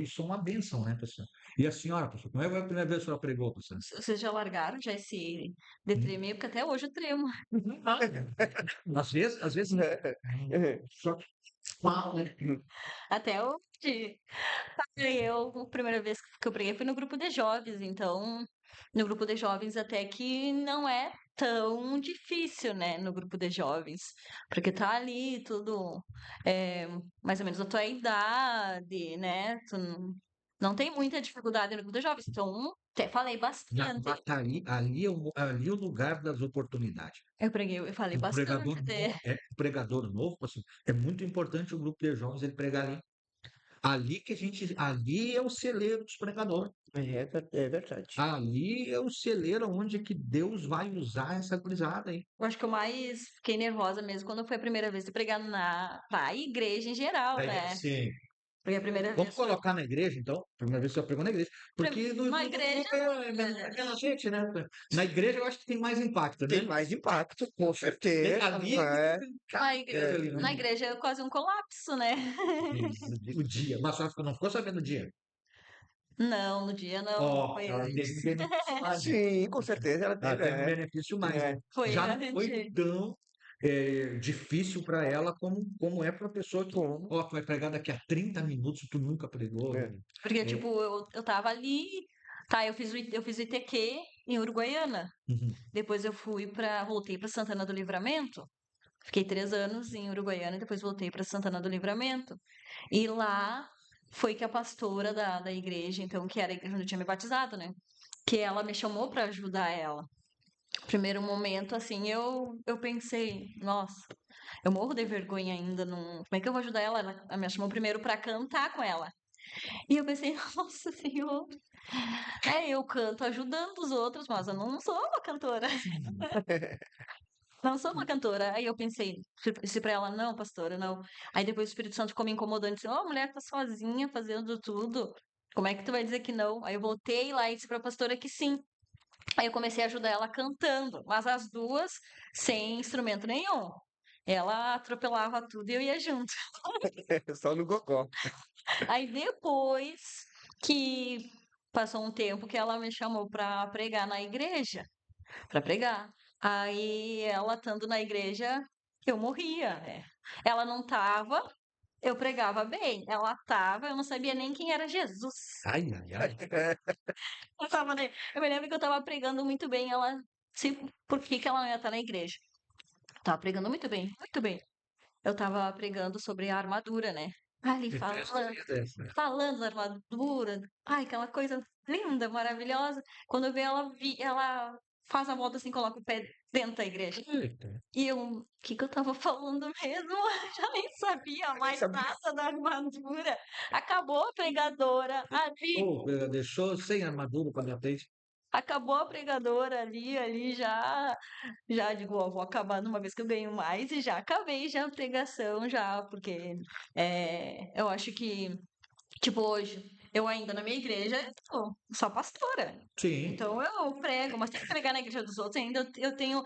isso é uma bênção, né, pessoal? E a senhora, pessoal, como é que foi a primeira vez que a senhora pregou, pessoal? Vocês já largaram já esse de Hum? tremer? Porque até hoje eu tremo. Às vezes, só que fala, né? Até hoje. A primeira vez que eu preguei foi no grupo de jovens, então, no grupo de jovens até que não é tão difícil, né, no grupo de jovens, porque tá ali tudo mais ou menos a tua idade, né, não tem muita dificuldade no grupo de jovens, então até falei bastante. Ali é o lugar das oportunidades. Eu falei bastante de... O pregador novo, assim, é muito importante o grupo de jovens ele pregar ali. Ali é o celeiro dos pregadores. É verdade. Ali é o celeiro onde que Deus vai usar essa gurizada aí. Eu acho que eu mais fiquei nervosa mesmo quando foi a primeira vez de pregar pra igreja em geral, né? Sim. Porque a primeira Vamos vez foi colocar na igreja, então. Primeira vez que você pregou na igreja. Porque no na YouTube igreja. é menos gente, né? Na igreja eu acho que tem mais impacto, Tem né? mais impacto, com certeza. Ali É, Na igreja é quase um colapso, né? o dia. Mas só não ficou sabendo o dia. Não, no dia não. Ó, ela teve um benefício mais, né? sim, com certeza ela Ela teve. teve um benefício mais, né? Foi Já não foi antes. tão difícil para ela como é para a pessoa que, Como? ó, tu vai pregar daqui a 30 minutos, tu nunca pregou. É. Porque, É, tipo, eu tava ali. Tá, eu fiz o ITQ em Uruguaiana. uhum. Depois voltei pra Santana do Livramento. Fiquei 3 anos em Uruguaiana e depois voltei pra Santana do Livramento. E lá foi que a pastora da igreja, então, que era a igreja onde eu tinha me batizado, né? Que ela me chamou para ajudar ela. Primeiro momento, assim, eu pensei, nossa, eu morro de vergonha ainda, não, como é que eu vou ajudar ela? Ela me chamou primeiro para cantar com ela. E eu pensei, nossa senhora, eu canto ajudando os outros, mas eu não sou uma cantora. Não sou uma cantora. Aí eu pensei, disse pra ela, não, pastora, não. Aí depois o Espírito Santo ficou me incomodando, disse, ó, a mulher tá sozinha fazendo tudo. Como é que tu vai dizer que não? Aí eu voltei lá e disse pra pastora que sim. Aí eu comecei a ajudar ela cantando, mas as duas sem instrumento nenhum. Ela atropelava tudo e eu ia junto. Só no gogó. Aí depois que passou um tempo que ela me chamou pra pregar na igreja, pra pregar. Aí ela estando na igreja, eu morria, né? Ela não tava, eu pregava bem. Ela tava, eu não sabia nem quem era Jesus. Ai, ai, ai. Eu tava, né? Eu me lembro que eu tava pregando muito bem, ela, se, por que que ela não ia estar na igreja? Tava pregando muito bem, muito bem. Eu tava pregando sobre a armadura, né? Ali falando da armadura, ai, aquela coisa linda, maravilhosa. Quando eu vi ela faz a volta assim, coloca o pé dentro da igreja. Eita. E eu, o que que eu tava falando mesmo? Já nem sabia mais sabia. nada da armadura. Acabou a pregadora ali. Pô, deixou sem armadura quando atende. Acabou a pregadora ali já digo, ó, vou acabar numa vez que eu ganho mais e já acabei já a pregação já, porque eu acho que, tipo, hoje, eu ainda na minha igreja, eu sou pastora. Sim. Então eu prego, mas tem que pregar na igreja dos outros ainda, eu tenho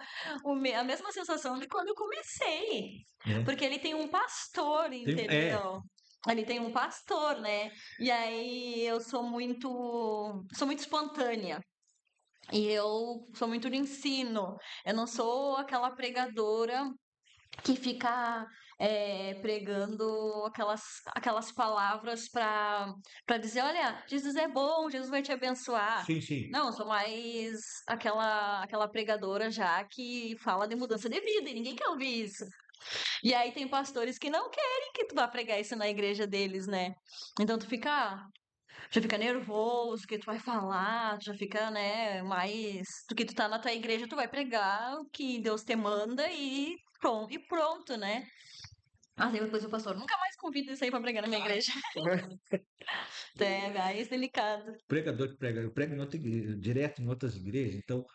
a mesma sensação de quando eu comecei. É. Porque ele tem um pastor, entendeu? Ele tem um pastor, né? E aí eu sou muito espontânea. E eu sou muito de ensino. Eu não sou aquela pregadora que fica pregando aquelas palavras para dizer, olha, Jesus é bom, Jesus vai te abençoar. Sim, sim. Não, eu sou mais aquela pregadora já que fala de mudança de vida e ninguém quer ouvir isso. E aí tem pastores que não querem que tu vá pregar isso na igreja deles, né? Então tu já fica nervoso, que tu vai falar, tu já fica, né, mais do que tu tá na tua igreja, tu vai pregar o que Deus te manda e pronto, né? Ah, aí depois o pastor, nunca mais convido isso aí pra pregar na minha igreja. É mais delicado. Pregador que prega, eu prego em outra igreja, direto em outras igrejas. Então,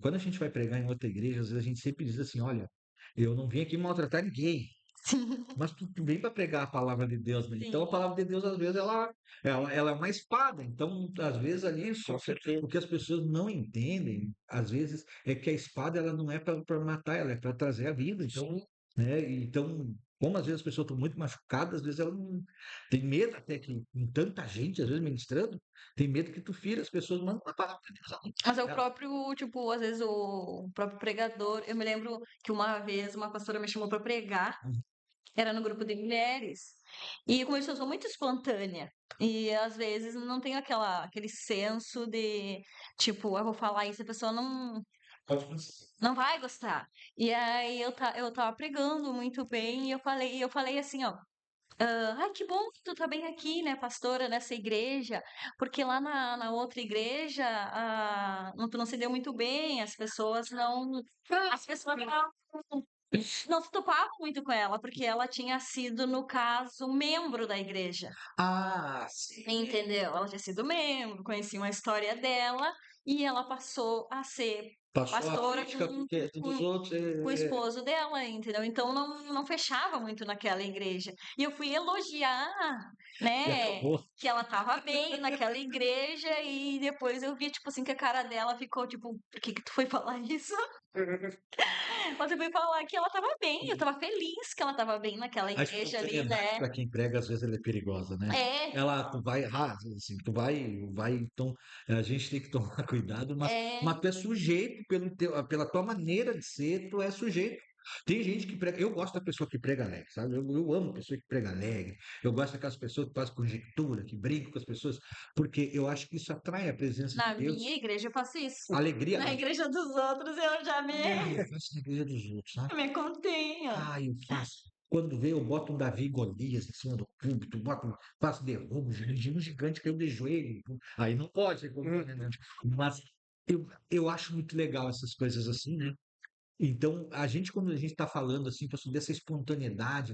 quando a gente vai pregar em outra igreja, às vezes a gente sempre diz assim: olha, eu não vim aqui maltratar ninguém, Sim, mas tu vem para pregar a palavra de Deus, né? Então, a sim. palavra de Deus, às vezes, ela é uma espada. Então, às vezes, ali, só o que as pessoas não entendem, às vezes, é que a espada ela não é para matar, ela é para trazer a vida. Então, né? Então, como às vezes as pessoas estão muito machucadas, às vezes ela não tem medo até que com tanta gente, às vezes ministrando, tem medo que tu fira as pessoas, manda uma palavra de Deus ali. Mas é o próprio, tipo, às vezes o próprio pregador. Eu me lembro que uma vez uma pastora me chamou pra pregar. Era no grupo de mulheres. E como eu sou muito espontânea, e às vezes não tenho aquele senso de, tipo, eu vou falar isso, a pessoa não vai gostar. E aí eu tava pregando muito bem, e eu falei assim, ó. Ai, que bom que tu tá bem aqui, né, pastora, nessa igreja, porque lá na outra igreja, tu não se deu muito bem, as pessoas não se topavam muito com ela, porque ela tinha sido, no caso, membro da igreja. Ah, sim. Entendeu? Ela tinha sido membro, conhecia uma história dela e ela passou a ser Passou a pastora crítica dos com outros. o esposo dela, entendeu? Então não fechava muito naquela igreja. E eu fui elogiar, E né, acabou. que ela tava bem naquela igreja e depois eu vi, tipo assim, que a cara dela ficou, tipo, por que que tu foi falar isso? Mas eu fui falar que ela tava bem, eu tava feliz que ela tava bem naquela A igreja ali, espontaneidade né? para quem prega, às vezes, ela é perigosa, né? É, Tu vai, assim, então, a gente tem que tomar cuidado, mas é. tu é sujeito pela tua maneira de ser, tu é sujeito. Tem gente que prega, eu gosto da pessoa que prega alegre, sabe? Eu amo pessoa que prega alegre, eu gosto daquelas pessoas que fazem conjectura, que brincam com as pessoas, porque eu acho que isso atrai a presença de Na minha Deus, igreja eu faço isso. alegria, Na né? igreja dos outros eu já Eu faço na igreja dos outros, sabe? me contenho. Ah, eu faço. Quando vê, eu boto um Davi e Golias em cima do púlpito, faço derrubo, um gigante caiu de joelho. Aí não pode, né? Mas eu acho muito legal essas coisas assim, né? Então, quando a gente está falando assim, pessoal, dessa espontaneidade,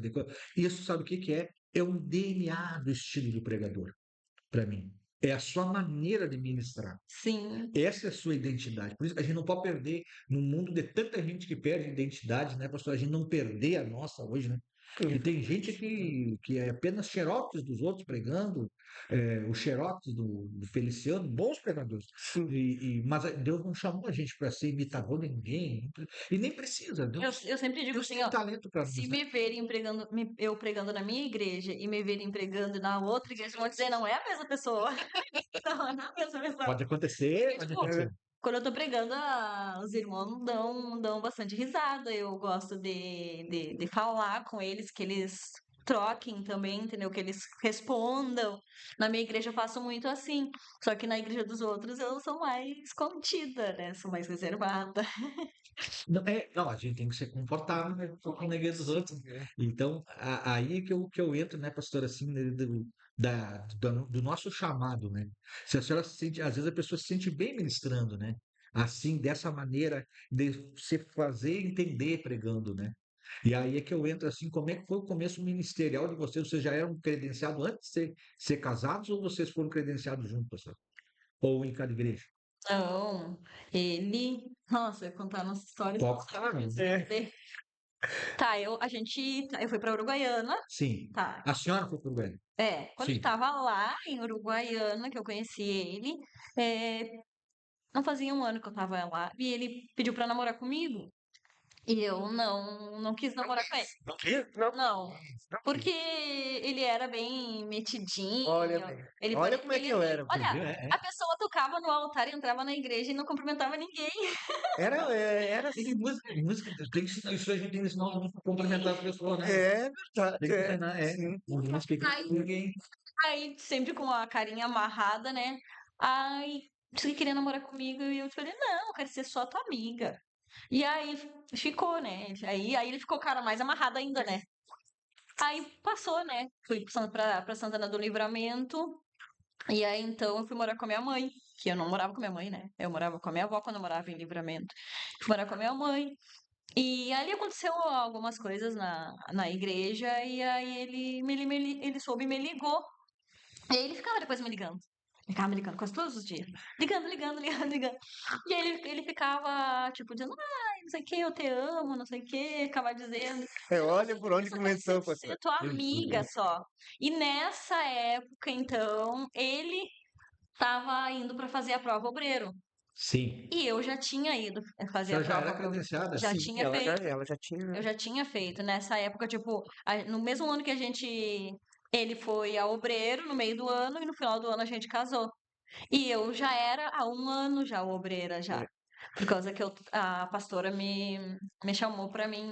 isso sabe o que que é? É um DNA do estilo do pregador, para mim. É a sua maneira de ministrar. Sim. Essa é a sua identidade. Por isso que a gente não pode perder, no mundo de tanta gente que perde identidade, né, pastor? A gente não perder a nossa hoje, né? E tem gente que é apenas xerox dos outros pregando, o xerox do Feliciano, bons pregadores. Sim. Mas Deus não chamou a gente para ser imitador de ninguém, e nem precisa. Eu sempre digo Deus assim, tem ó, talento para se nós, né? me verem pregando, eu pregando na minha igreja e me verem pregando na outra igreja, vão dizer, não é a mesma pessoa. Não, não é a mesma pessoa. Pode acontecer, Porque, pode tipo, acontecer. quando eu tô pregando, os irmãos dão bastante risada. Eu gosto de falar com eles, que eles troquem também, entendeu? Que eles respondam. Na minha igreja eu faço muito assim. Só que na igreja dos outros eu sou mais contida, né? Sou mais reservada. Não, não, a gente tem que ser confortável, né, com a igreja dos outros. Então, aí que eu entro, né, pastor, assim, né, do nosso chamado, né? Se a senhora se sente, às vezes a pessoa se sente bem ministrando, né? Assim, dessa maneira de se fazer entender pregando, né? E aí é que eu entro assim, como é que foi o começo ministerial de vocês? Vocês já eram credenciados antes de ser casados ou vocês foram credenciados juntos, pastor? Ou em cada igreja? Então, ele. Nossa, eu ia contar nossa história. Pode falar, Tá, eu fui pra Uruguaiana, sim. tá. A senhora foi pro Goiânia? Quando ele Sim. tava lá em Uruguaiana, que eu conheci ele, é, não fazia um ano que eu tava lá, e ele pediu pra namorar comigo. E eu não quis namorar com ele. Não queria? Não, porque ele era bem metidinho. Olha bem. Ele, Olha como é que eu era. olha, É. a pessoa tocava no altar e entrava na igreja e não cumprimentava ninguém. Era E assim. música, isso a gente tem que ensinar a cumprimentar as pessoas, né? É Tem verdade. que treinar, Sim. música que Aí, ninguém. aí, sempre com a carinha amarrada, né? Aí, disse que queria namorar comigo e eu falei, não, eu quero ser só tua amiga. E aí ficou, né? Aí ele ficou, cara, mais amarrado ainda, né? Aí passou, né? Fui pra Santana do Livramento. E aí então eu fui morar com a minha mãe. Que eu não morava com a minha mãe, né? Eu morava com a minha avó quando eu morava em Livramento. Fui morar com a minha mãe. E ali aconteceu algumas coisas na igreja. E aí ele soube e me ligou. E aí ele ficava depois me ligando. Ficava me ligando quase todos os dias. Ligando, ligando, ligando, ligando. E aí ele ficava, tipo, dizendo, ai, não sei o que, eu te amo, não sei o que, ficava dizendo. Olha por onde Eu só quero começou, ser pastor. tua amiga só. E nessa época, então, ele tava indo para fazer a prova obreiro. Sim. E eu já tinha ido A fazer a senhora já prova era obreiro. credenciada? Já Sim, tinha feito. ela já tinha. Eu já tinha feito. Nessa época, tipo, no mesmo ano que a gente. Ele foi a obreiro no meio do ano e no final do ano a gente casou. E eu já era há um ano já obreira já. É. Por causa que a pastora me chamou pra mim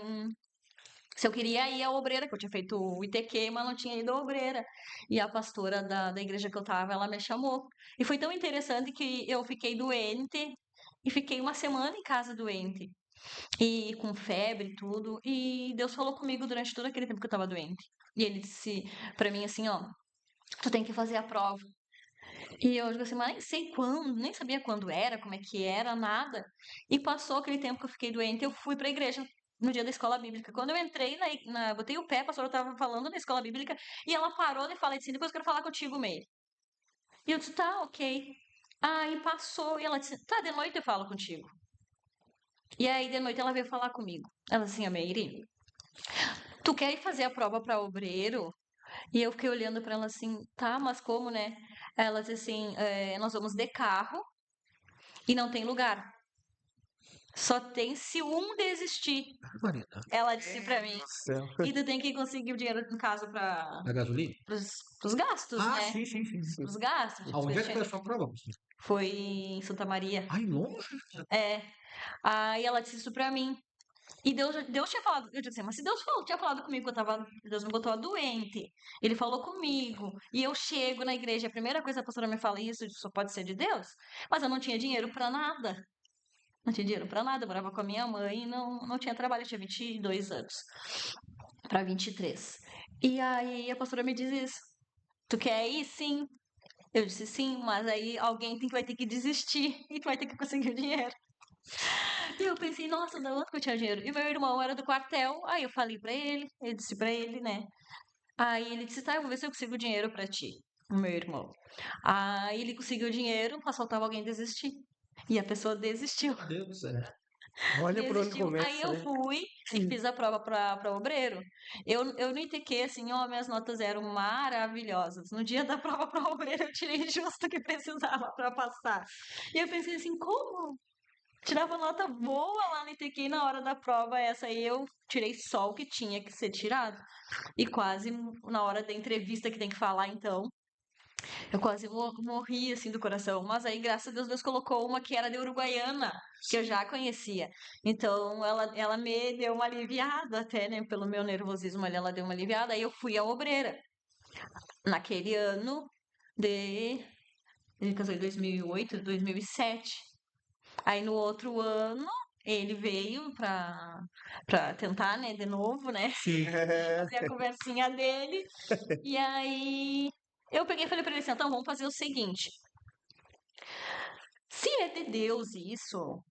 se eu queria ir à obreira, que eu tinha feito o ITQ, mas não tinha ido à obreira. E a pastora da igreja que eu tava, ela me chamou. E foi tão interessante que eu fiquei doente e fiquei uma semana em casa doente. E com febre e tudo. E Deus falou comigo durante todo aquele tempo que eu tava doente. E ele disse pra mim assim, ó, tu tem que fazer a prova. E eu digo assim, mas nem sei quando, nem sabia quando era, como é que era, nada. E passou aquele tempo que eu fiquei doente, eu fui pra igreja no dia da escola bíblica. Quando eu entrei, botei o pé, a pastora estava falando na escola bíblica, e ela parou de falar e disse, depois eu quero falar contigo, Meire. E eu disse, tá, ok. Aí passou, e ela disse, tá, de noite eu falo contigo. E aí, de noite, ela veio falar comigo. Ela assim, a Meire, tu quer ir fazer a prova pra obreiro? E eu fiquei olhando pra ela assim, tá, mas como, né? Ela disse assim, nós vamos de carro, e não tem lugar. Só tem se um desistir. Marina. Ela disse pra mim. Do céu. E tu tem que conseguir o dinheiro em casa para A gasolina? os gastos, Ah, né? sim. Os gastos. Tipo, Aonde é que foi a sua prova, pastor? foi em Santa Maria. Ai, longe? É. Aí ela disse isso pra mim. E Deus tinha falado, eu disse assim, mas se Deus tinha falado comigo que Deus me botou doente, Ele falou comigo, e eu chego na igreja, a primeira coisa que a pastora me fala isso, só pode ser de Deus, mas eu não tinha dinheiro pra nada. Não tinha dinheiro pra nada, eu morava com a minha mãe e não tinha trabalho, eu tinha 22 anos. para 23. E aí a pastora me diz isso. Tu quer ir? Sim. Eu disse sim, mas aí alguém vai ter que desistir e tu vai ter que conseguir o dinheiro. E eu pensei, nossa, da onde que eu tinha dinheiro? E meu irmão era do quartel, aí eu falei pra ele, eu disse pra ele, né? Aí ele disse, tá, eu vou ver se eu consigo dinheiro pra ti, o meu irmão. Aí ele conseguiu o dinheiro, mas faltava alguém desistir. E a pessoa desistiu. Meu Deus do céu. Olha por onde Desistiu. Aí começa, eu né? fui e fiz a prova para obreiro. Eu no ITQ, assim, ó, minhas notas eram maravilhosas. No dia da prova para obreiro, eu tirei justo o que precisava para passar. E eu pensei assim, como? Tirava nota boa lá no ITQ e na hora da prova, essa aí eu tirei só o que tinha que ser tirado. E quase na hora da entrevista que tem que falar, então, eu quase morri assim do coração. Mas aí, graças a Deus colocou uma que era de Uruguaiana, que eu já conhecia. Então, ela me deu uma aliviada até, né? Pelo meu nervosismo ali, ela deu uma aliviada. Aí eu fui à obreira. Naquele ano de. Ele casou em 2008, 2007. Aí no outro ano, ele veio pra tentar, né, de novo, né? Sim. Fazer a conversinha dele. E aí eu peguei e falei pra ele assim, então vamos fazer o seguinte. Se é de Deus isso,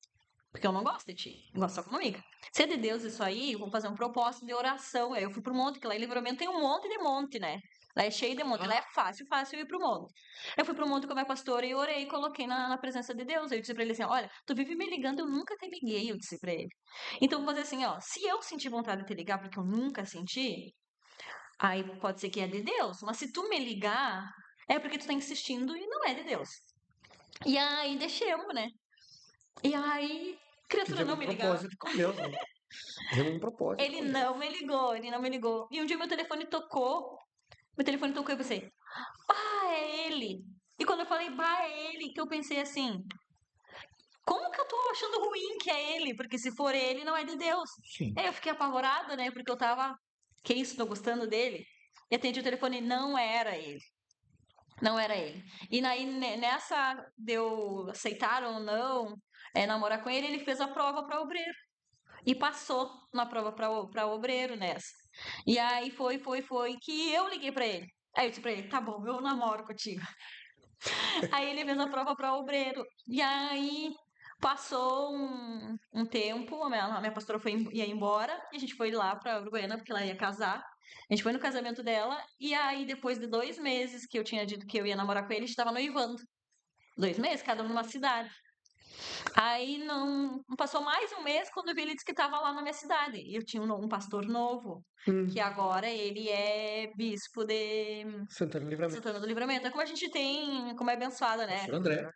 porque eu não gosto de ti, eu gosto só como amiga. Se é de Deus isso aí, eu vou fazer um propósito de oração. Aí eu fui pro monte, que lá em Livramento tem um monte de monte, né? Lá é cheio de monte, lá é fácil ir pro monte. Eu fui pro monte com a minha pastora e orei e coloquei na presença de Deus. Aí eu disse pra ele assim: olha, tu vive me ligando, eu nunca te liguei, eu disse pra ele. Então eu vou fazer assim: ó, se eu sentir vontade de te ligar porque eu nunca senti, aí pode ser que é de Deus. Mas se tu me ligar, é porque tu tá insistindo e não é de Deus. E aí deixemos, né? E aí, criatura Fizemos não um me ligava. propósito com Deus, né? Fizemos um propósito Ele com Deus. não me ligou, ele não me ligou. E um dia meu telefone tocou. Meu telefone tocou e eu pensei, ah, é ele. E quando eu falei, bah, é ele, que eu pensei assim, como que eu tô achando ruim que é ele? Porque se for ele, não é de Deus. Sim. Aí eu fiquei apavorada, né? Porque eu tava, que isso, tô gostando dele. E atendi o telefone, não era ele. Não era ele. E aí, nessa de eu aceitar ou não namorar com ele, ele fez a prova para obreiro. E passou na prova para obreiro nessa. E aí foi que eu liguei para ele. Aí eu disse pra ele, tá bom, eu namoro contigo. Aí ele fez a prova para obreiro. E aí passou um tempo, a minha pastora ia embora, e a gente foi lá pra Uruguaiana, porque ela ia casar. A gente foi no casamento dela, e aí depois de 2 meses que eu tinha dito que eu ia namorar com ele, a gente tava noivando. 2 meses, cada um numa cidade. Aí não passou mais um mês quando eu vi ele disse que estava lá na minha cidade. E eu tinha um pastor novo, que agora ele é bispo de Santana do Livramento. Santana do Livramento. É como a gente tem, como é abençoada, né? Pastor André.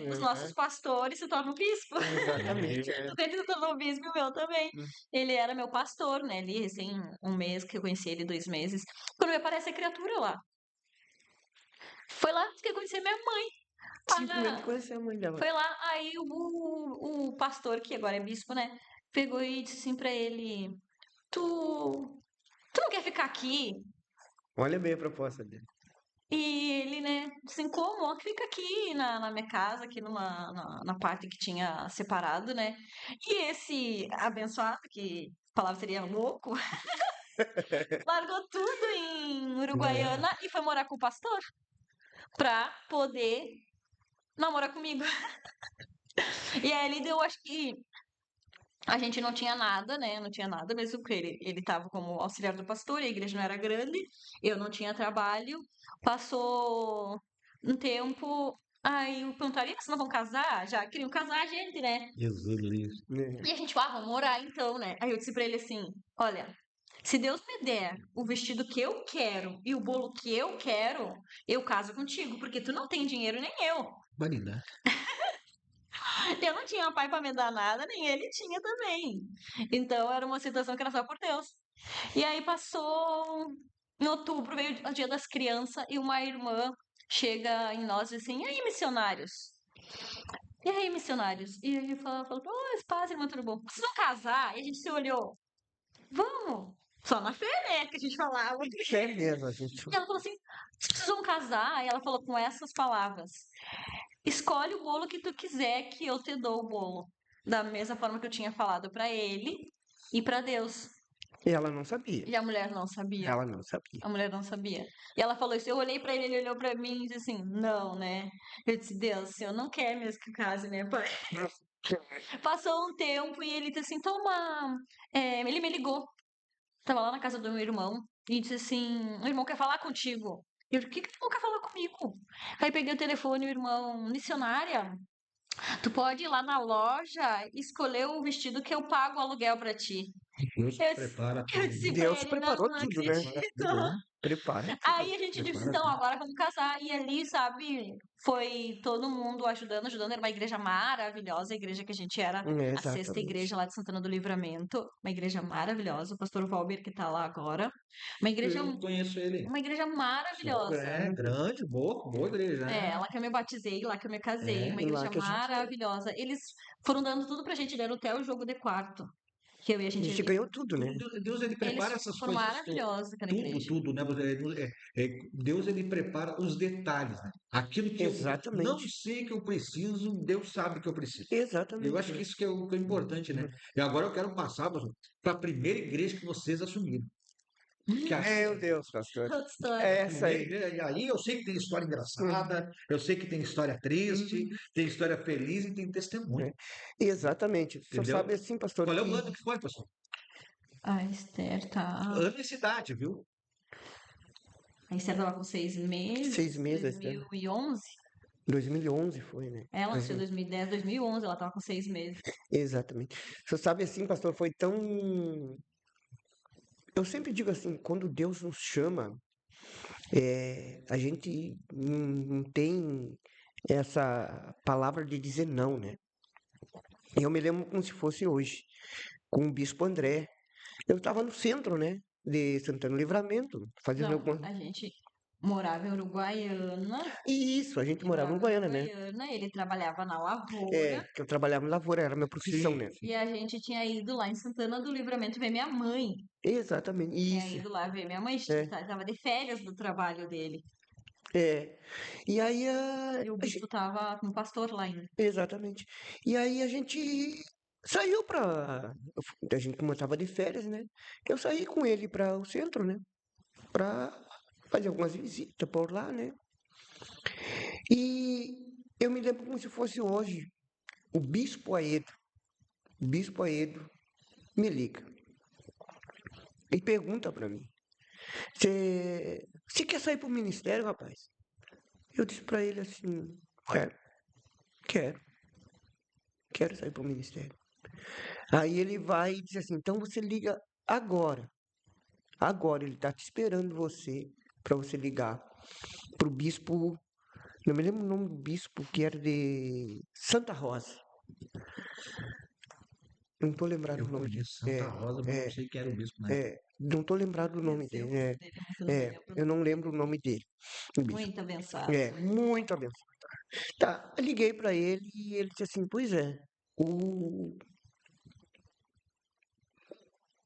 Os nossos pastores se tornam bispo. Exatamente. Ele se tornou bispo, o meu também. Ele era meu pastor, né? Ele, recém, um mês que eu conheci ele, 2 meses. Quando me aparece a criatura lá. Foi lá que eu conheci minha mãe. Simplesmente conhecer a mãe dela. Foi lá, aí o pastor, que agora é bispo, né? Pegou e disse assim pra ele: Tu não quer ficar aqui? Olha bem a proposta dele. E ele, né, assim, como? Fica aqui na minha casa, aqui na parte que tinha separado, né? E esse abençoado, que a palavra seria louco, largou tudo em Uruguaiana e foi morar com o pastor pra poder namorar comigo. E aí ele deu, acho que a gente não tinha nada, né? Não tinha nada mesmo, porque ele estava como auxiliar do pastor, a igreja não era grande, eu não tinha trabalho. Passou um tempo, aí eu perguntaria, vocês não vão casar? Já queriam casar a gente, né? Jesus livre. E a gente, vamos morar então, né? Aí eu disse pra ele assim, olha, se Deus me der o vestido que eu quero e o bolo que eu quero, eu caso contigo, porque tu não tem dinheiro nem eu. Vanidade. Eu não tinha pai pra me dar nada, nem ele tinha também. Então era uma situação que era só por Deus. E aí passou. Em outubro veio o Dia das Crianças e uma irmã chega em nós e diz assim: e aí, missionários? E aí, missionários? E a gente falou: ô, paz, irmã, tudo bom? Vocês vão casar? E a gente se olhou: vamos! Só na fé, né? Que a gente falava. Fé mesmo, a gente. E ela falou assim: vocês vão casar? E ela falou com essas palavras: escolhe o bolo que tu quiser que eu te dou o bolo. Da mesma forma que eu tinha falado pra ele e pra Deus. E ela não sabia. E a mulher não sabia. Ela não sabia. A mulher não sabia. E ela falou isso. Eu olhei pra ele olhou pra mim e disse assim: não, né? Eu disse: Deus, o senhor não quer mesmo que eu case, né, pai? Passou um tempo e ele disse assim: toma. Ele me ligou. Tava lá na casa do meu irmão e disse assim: o irmão quer falar contigo. Eu, o que que tu não quer falar comigo? Aí peguei o telefone, o irmão, missionária, tu pode ir lá na loja e escolher o vestido que eu pago o aluguel pra ti. Deus Eu, prepara eu tudo. disse pra Deus ele: não, preparou não tudo, né? Prepara acredito. tudo, né? Prepara Aí tudo. a gente disse, Prepara então, tudo. agora vamos casar. E ali, sabe, foi todo mundo ajudando. Era uma igreja maravilhosa, a igreja que a gente era, a sexta Exatamente. igreja lá de Santana do Livramento. Uma igreja maravilhosa, o pastor Valber que tá lá agora. Uma igreja, Eu conheço ele. uma igreja maravilhosa. É grande, boa igreja, né? Lá que eu me batizei, lá que eu me casei, uma É. E lá igreja que a gente, maravilhosa. Eles foram dando tudo pra gente, deram até o jogo de quarto, que eu e a a gente gente ganhou tudo, né? Deus, ele Eles prepara essas foram coisas, maravilhosos, aquela tudo, igreja. tudo, né? Deus, ele prepara os detalhes, né? Aquilo que eu não Exatamente. sei que eu preciso, Deus sabe que eu preciso. Eu Exatamente, acho que né? isso que é importante, né? E agora eu quero passar para a primeira igreja que vocês assumiram. Que Meu Deus, pastor. Outra história. É a essa primeira aí. igreja, e aí eu sei que tem história Hum, engraçada, eu sei que tem história triste, hum, tem história feliz e tem testemunho, é. Exatamente. Só sabe entendeu? assim, pastor, Qual é o que ano que foi, pessoal? A Esther tá. Ano e cidade, viu? A Esther tava com 6 meses, 6 meses, né? 2011. 2011 foi, né? Ela nasceu em 2010, 2011, ela tava com 6 meses. Exatamente. Só sabe assim, pastor, foi tão. Eu sempre digo assim, quando Deus nos chama, a gente não tem essa palavra de dizer não, né? Eu me lembro como se fosse hoje, com o Bispo André. Eu estava no centro, né? De Santana do Livramento, fazendo Não, alguma. a gente morava em Uruguaiana, E isso, a gente morava em Goiânia, né? ele trabalhava na É, lavoura, que eu trabalhava em lavoura, era a minha profissão, Sim, né? e a gente tinha ido lá em Santana do Livramento ver minha mãe. Exatamente, Tinha isso. ido lá ver minha mãe, É, tava de férias do trabalho dele. é. E aí E o bispo tava com o pastor lá ainda. exatamente. E aí a gente saiu pra. A gente como eu tava de férias, né? Eu saí com ele para o centro, né? Pra fazer algumas visitas por lá, né? E eu me lembro como se fosse hoje. O Bispo Aedo me liga e pergunta para mim: Você quer sair pro ministério, rapaz? Eu disse para ele assim: Quero, quero, quero sair pro ministério. Aí ele vai e diz assim: Então você liga agora. Agora ele está te esperando você para você ligar pro bispo. Não me lembro o nome do bispo que era de Santa Rosa. Não tô lembrado eu do nome dele. conheço Santa Rosa, mas não sei quem era o bispo na época. Não tô lembrado do nome Conheceu o dele. nome dele, mas eu não me lembro o Eu não nome lembro dele. o nome dele, o bispo. Muito abençoado. Muito abençoado. Tá, eu liguei para ele e ele disse assim: Pois é, o,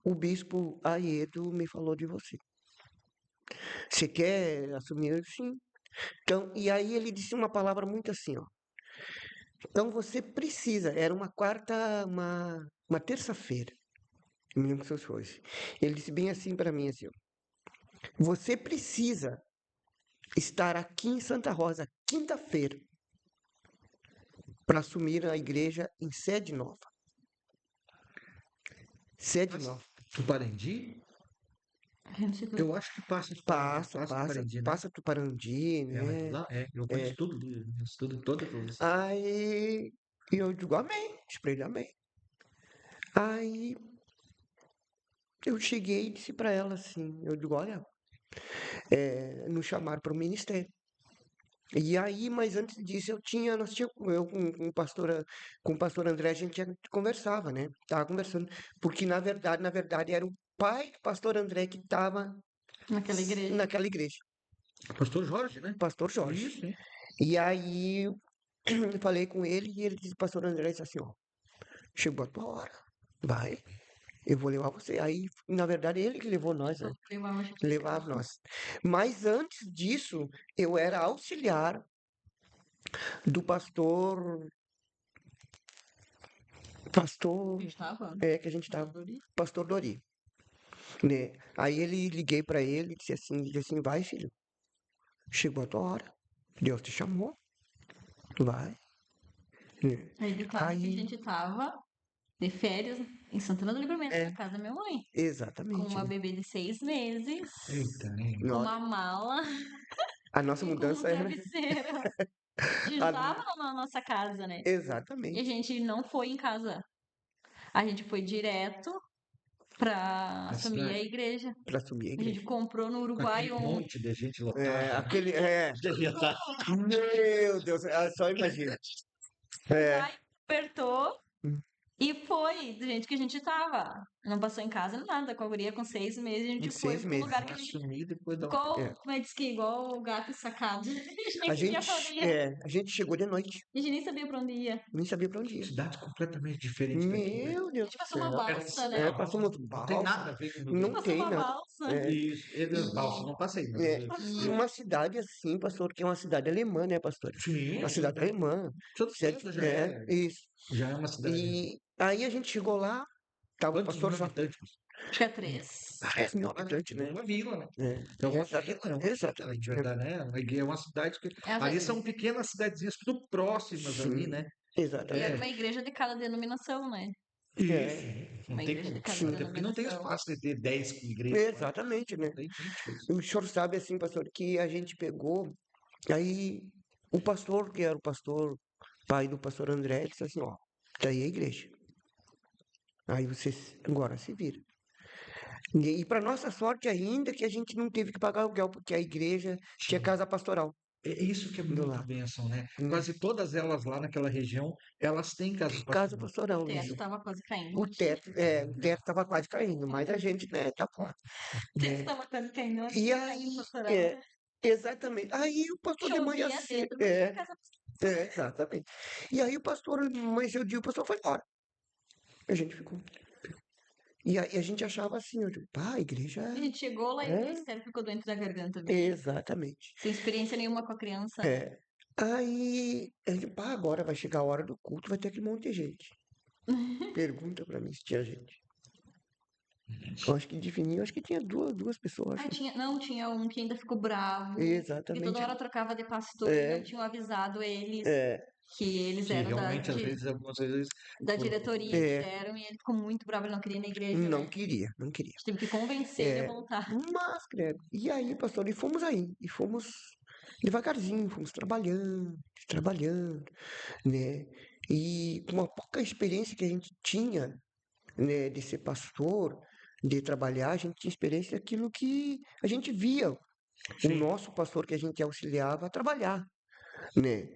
o bispo Aiedo me falou de você. Você quer assumir? Eu disse, sim. Então, e aí ele disse uma palavra muito assim, ó. Então você precisa, era uma terça-feira, eu me lembro que isso foi hoje. Ele disse bem assim para mim, assim, ó, você precisa estar aqui em Santa Rosa, quinta-feira, para assumir a igreja em sede nova. Sede Passa nova. Tuparendi? Eu não sei o que- Eu acho que passa Tuparendi, né? Passa Tuparendi, Ela é de né? lá? É, eu conheço É. tudo, estudo todas as. Aí eu digo amém, disse pra ele amém. Aí eu cheguei e disse para ela assim, eu digo, olha, nos chamaram para o ministério. E aí, mas antes disso, eu com o pastor André, a gente já conversava, né? Tava conversando, porque na verdade, era o pai do pastor André que estava Naquela igreja. naquela igreja, Pastor Jorge, né? pastor Jorge. Isso, hein? E aí, eu falei com ele e ele disse, pastor André disse assim, ó, chegou a tua hora, vai, eu vou levar você. Aí, na verdade, ele que levou nós, né? Levava a gente. Levava nós. Mas antes disso, eu era auxiliar do pastor Estava. que a gente estava, pastor Dori. né? Aí ele liguei para ele, disse assim, vai, filho, chegou a tua hora, Deus te chamou, vai, né? Aí declara que a Aí, gente tava de férias em Santana do Livramento, na é, casa da minha mãe, com exatamente, uma né? bebê de 6 meses, Eita, né? com Nó- uma mala A nossa e com um mudança era, travesseiro. A gente a- tava na nossa casa, né? E a exatamente, gente não foi em casa. A gente foi direto pra Na assumir a cidade, igreja. para assumir a A gente igreja. comprou no com Uruguai aquele monte de gente É, lotada, né? aquele, Devia estar. meu Deus, só imagina. É, Uruguai, apertou e foi do jeito que a gente tava. Não passou em casa nada, com a guria com 6 meses, a em gente foi seis pro meses. lugar que Pra a gente. assumir depois da. É. Como é que diz que igual o gato sacado. A gente nem A sabia pra onde gente, ia. a gente chegou de noite, A gente nem sabia pra onde ia. nem sabia para onde ia. Cidade completamente diferente daqui, né? Meu A Deus gente do passou uma céu. balsa, né? É, passamos Não tem balsa, nada a ver com o Rio não Grande. Passou tem, uma não. balsa. É. Isso, balsa não passei, mas E uma cidade assim, pastor, que é uma cidade alemã, né, pastor? sim, Uma cidade alemã. Santana já é, Isso. já é uma cidade. E aí a gente chegou lá, tava o Quantos pastor mil só. habitantes? Acho que é 3. 10.000 habitantes, É né? uma vila, né? É, É uma vila, é uma vila, de exatamente. verdade, né? É uma cidade que. É, Ali são pequenas cidadezinhas, tudo próximas ali, Sim, né? e era exatamente. uma É, igreja de cada denominação, né? isso. É, Não Uma tem igreja de como. cada sim, Até porque não tem denominação. espaço de ter 10 igrejas lá. exatamente, Não né? tem gente isso. O senhor sabe assim, pastor, que a gente pegou, aí o pastor, que era o pastor, pai do pastor André, disse assim, ó, tá aí a igreja. Aí vocês agora se viram. E para nossa sorte ainda que a gente não teve que pagar aluguel, porque a igreja tinha Sim. casa pastoral É isso que é do muito lado, bênção, né? né? Quase todas elas lá naquela região, elas têm casa Casa pastoral. O pastoral, né? teto tava quase caindo. O teto estava quase caindo, mas a gente, né, tá fora, O teto né? tava quase caindo, não E tinha casa aí, pastoral. exatamente. Aí o pastor de manhã Chovia cedo, dentro, mas tinha casa pastoral. exatamente. E aí o pastor amanheceu o dia, o pastor foi embora. A gente ficou. E aí a gente achava assim, eu digo, pá, a igreja A gente chegou lá e o é Esther ficou doente da garganta, viu? exatamente. Sem experiência nenhuma com a criança, né? É. Aí eu digo, pá, agora vai chegar a hora do culto, vai ter aquele monte de gente. Pergunta pra mim se tinha gente. Eu acho que de fininho, eu acho que tinha duas pessoas, Ah, acho. não, tinha um que ainda ficou bravo, porque toda Exatamente. hora trocava de pastor e não É, tinham avisado eles é, que eles Que eram realmente, às vezes, algumas vezes, da por- diretoria que é. eram e ele ficou muito bravo, ele não queria ir na igreja, né? Não queria, não A queria. gente teve que convencer ele a É, voltar. mas, credo. E aí, pastor, e fomos aí. E fomos devagarzinho, fomos trabalhando, né? E com uma pouca experiência que a gente tinha, né, de ser pastor, de trabalhar, a gente tinha experiência daquilo que a gente via o sim, nosso pastor que a gente auxiliava a trabalhar, né?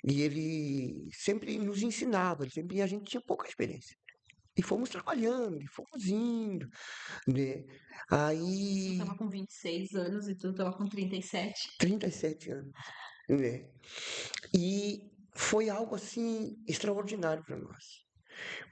E ele sempre nos ensinava, a gente tinha pouca experiência. E fomos trabalhando, e fomos indo, né? Eu Aí, tava com 26 anos e tu tava com 37. 37 anos, né? E foi algo assim extraordinário para nós.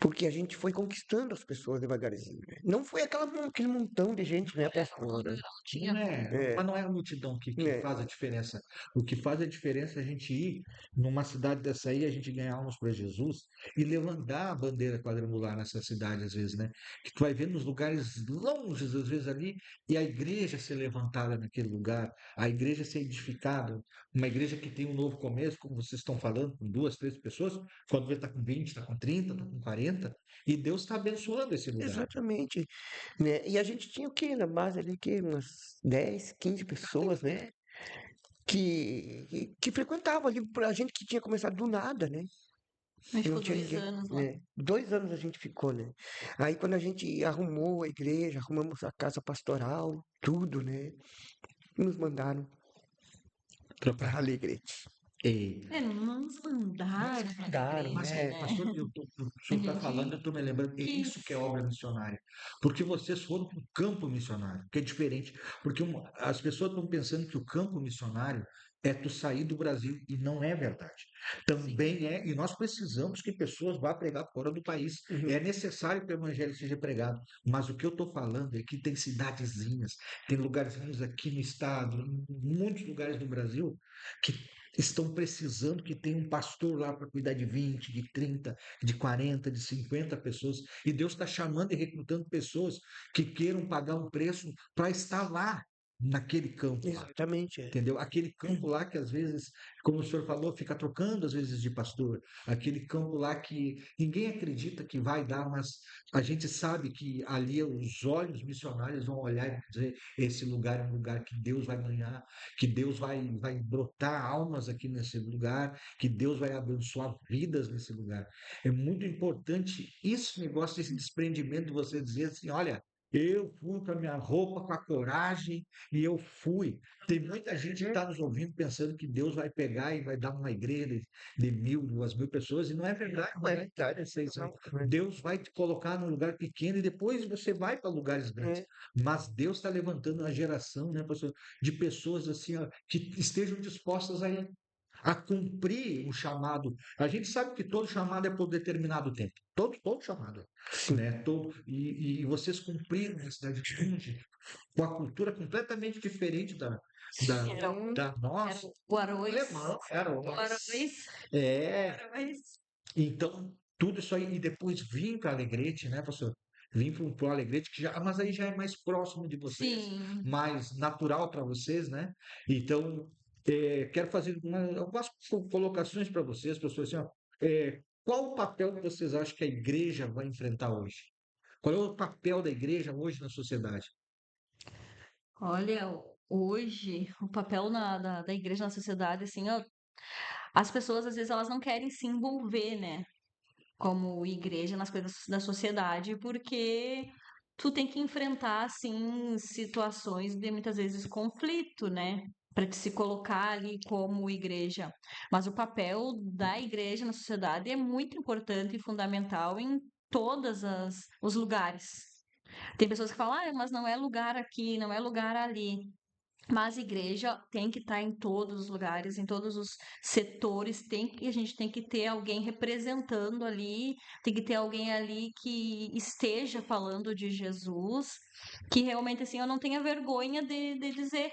Porque a gente foi conquistando as pessoas devagarzinho, né? Não foi aquele montão de gente, né, pastora? Não tinha. não é, É, mas não é a multidão que né? faz a diferença. O que faz a diferença é a gente ir numa cidade dessa aí, a gente ganhar almas para Jesus e levantar a bandeira quadrangular nessa cidade, às vezes, né? Que tu vai ver nos lugares longes, às vezes, ali, e a igreja ser levantada naquele lugar, a igreja ser edificada, uma igreja que tem um novo começo, como vocês estão falando, com duas, três pessoas, quando vê está com 20, está com 30, está com 40, e Deus está abençoando esse lugar. Exatamente, né? E a gente tinha o quê? Na base ali, que umas 10, 15 pessoas, né? Que frequentavam ali, a gente que tinha começado do nada, né? A gente Não ficou tinha 2 ninguém, anos lá. né? 2 anos a gente ficou, né? Aí quando a gente arrumou a igreja, arrumamos a casa pastoral, tudo, né? Nos mandaram para Alegrete. E É, não nos mandaram pra Mandaram, igreja, Mas, né? né? pastor, o A senhor está falando, gente eu estou me lembrando, é quis. isso que é obra missionária. Porque vocês foram para o campo missionário, que é diferente. Porque as pessoas estão pensando que o campo missionário é tu sair do Brasil, e não é verdade. Também é, e nós precisamos que pessoas vá pregar fora do país. Uhum. É necessário que o evangelho seja pregado, mas o que eu estou falando é que tem cidadezinhas, tem lugarzinhos aqui no estado, em muitos lugares do Brasil, que estão precisando que tenha um pastor lá para cuidar de 20, de 30, de 40, de 50 pessoas, e Deus está chamando e recrutando pessoas que queiram pagar um preço para estar lá, naquele campo lá. Exatamente, é. Entendeu? Aquele campo lá que às vezes, como o senhor falou, fica trocando às vezes de pastor. Aquele campo lá que ninguém acredita que vai dar, mas a gente sabe que ali os olhos missionários vão olhar e dizer: esse lugar é um lugar que Deus vai ganhar, que Deus vai brotar almas aqui nesse lugar, que Deus vai abençoar vidas nesse lugar. É muito importante esse negócio, esse desprendimento de você dizer assim: olha. Eu fui com a minha roupa, com a coragem, e eu fui. Tem muita gente que está nos ouvindo pensando que Deus vai pegar e vai dar uma igreja de 1.000, 2.000 pessoas, e não é verdade, Não não é é verdade, verdade. não, não é. Deus vai te colocar num lugar pequeno e depois você vai para lugares grandes. É, Mas Deus está levantando uma geração, né, pastor, de pessoas assim, ó, que estejam dispostas a cumprir o chamado. A gente sabe que todo chamado é por determinado tempo. Todo chamado, sim. né? E vocês cumpriram na cidade grande com a cultura completamente diferente da, Era, da era nossa. o arroz. Alemão, era O arroz. é. O arroz. Então, tudo isso aí. E depois vim para Alegrete, né, pastor? Vim para o Alegrete, que já, mas aí já é mais próximo de vocês, Sim. mais natural para vocês, né? Então, quero fazer algumas colocações para vocês, pastor, assim, ó, qual o papel que vocês acham que a igreja vai enfrentar hoje? Qual é o papel da igreja hoje na sociedade? Olha, hoje, o papel da igreja na sociedade, assim, ó, as pessoas, às vezes, elas não querem se envolver, né? Como igreja nas coisas da sociedade, porque tu tem que enfrentar, assim, situações de muitas vezes conflito, né? Para te se colocar ali como igreja. Mas o papel da igreja na sociedade é muito importante e fundamental em todos os lugares. Tem pessoas que falam, ah, mas não é lugar aqui, não é lugar ali. Mas a igreja tem que estar em todos os lugares, em todos os setores, a gente tem que ter alguém representando ali, tem que ter alguém ali que esteja falando de Jesus, que realmente assim eu não tenha vergonha de dizer,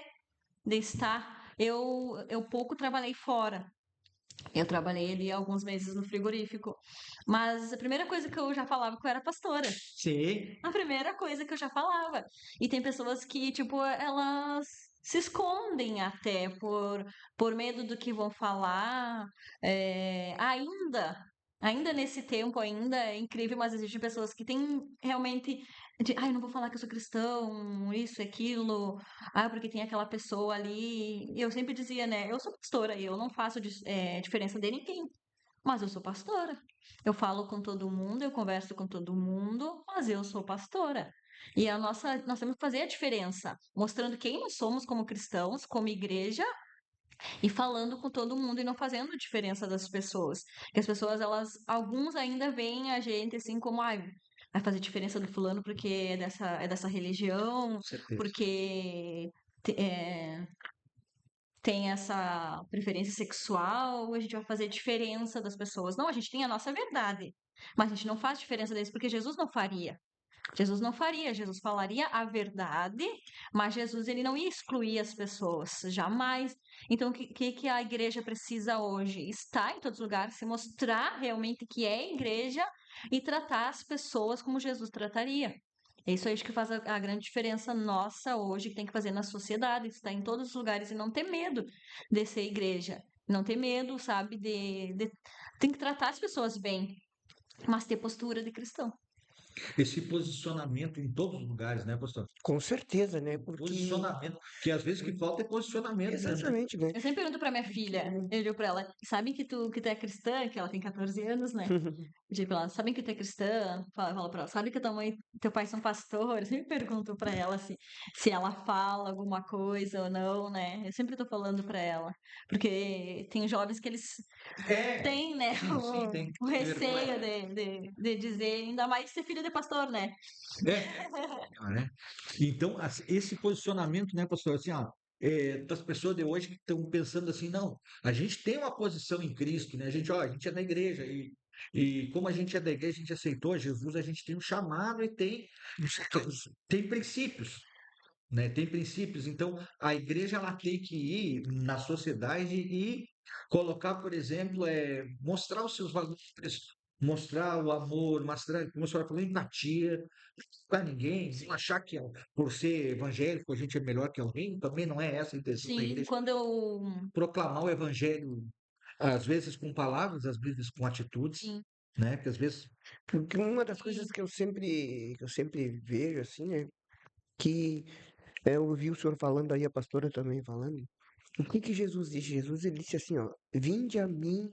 de estar. Eu pouco trabalhei fora. Eu trabalhei ali alguns meses no frigorífico, mas a primeira coisa que eu já falava que eu era pastora. Sim. A primeira coisa que eu já falava. E tem pessoas que, tipo, elas se escondem até por medo do que vão falar. Ainda nesse tempo, ainda é incrível, mas existem pessoas que têm realmente ai, não vou falar que eu sou cristão, isso, aquilo, porque tem aquela pessoa ali. E eu sempre dizia, né, eu sou pastora e eu não faço diferença de ninguém, mas eu sou pastora. Eu falo com todo mundo, eu converso com todo mundo, mas eu sou pastora. E nós temos que fazer a diferença, mostrando quem nós somos como cristãos, como igreja, e falando com todo mundo e não fazendo diferença das pessoas. Que as pessoas, alguns ainda veem a gente assim como, vai fazer diferença do fulano porque é dessa religião, Com certeza. porque tem essa preferência sexual, a gente vai fazer diferença das pessoas. Não, a gente tem a nossa verdade, mas a gente não faz diferença deles porque Jesus não faria. Jesus não faria, Jesus falaria a verdade, mas Jesus ele não ia excluir as pessoas, jamais. Então, o que a igreja precisa hoje? Estar em todos os lugares, se mostrar realmente que é igreja e tratar as pessoas como Jesus trataria. É isso aí que faz a grande diferença nossa hoje, que tem que fazer na sociedade, estar em todos os lugares e não ter medo de ser igreja. Não ter medo, sabe, tem que tratar as pessoas bem, mas ter postura de cristão. Esse posicionamento em todos os lugares, né, pastor? Com certeza, né? Porque. Posicionamento, que às vezes que falta é posicionamento mesmo, né? Exatamente, né? Eu sempre pergunto pra minha filha, eu digo pra ela, sabem que tu é cristã, que ela tem 14 anos, né? Eu digo pra ela, sabem que tu é cristã? Fala pra ela, sabe que tua mãe e teu pai são pastores? Eu sempre pergunto pra ela se ela fala alguma coisa ou não, né? Eu sempre tô falando pra ela. Porque tem jovens que eles É, têm, né, sim, tem o que ter vergonha. receio de dizer, ainda mais ser filho de pastor, né? Né? Então, esse posicionamento, né, pastor, assim, ó, das pessoas de hoje que estão pensando assim, não, a gente tem uma posição em Cristo, né? A gente é da igreja e como a gente é da igreja, a gente aceitou Jesus, a gente tem um chamado e tem princípios, né? Tem princípios. Então, a igreja ela tem que ir na sociedade e colocar, por exemplo, mostrar os seus valores, mostrar o amor, mostrar, como a senhora falou, empatia para ninguém, não achar que por ser evangélico a gente é melhor que alguém, também não é essa a intenção da Sim, igreja. quando eu. Proclamar o evangelho, às vezes com palavras, às vezes com atitudes, Sim, né? Porque às vezes. Porque uma das coisas sim, que eu sempre vejo, assim, né? Que eu ouvi o senhor falando aí, a pastora também falando. O que que Jesus disse? Jesus ele disse assim, ó, vinde a mim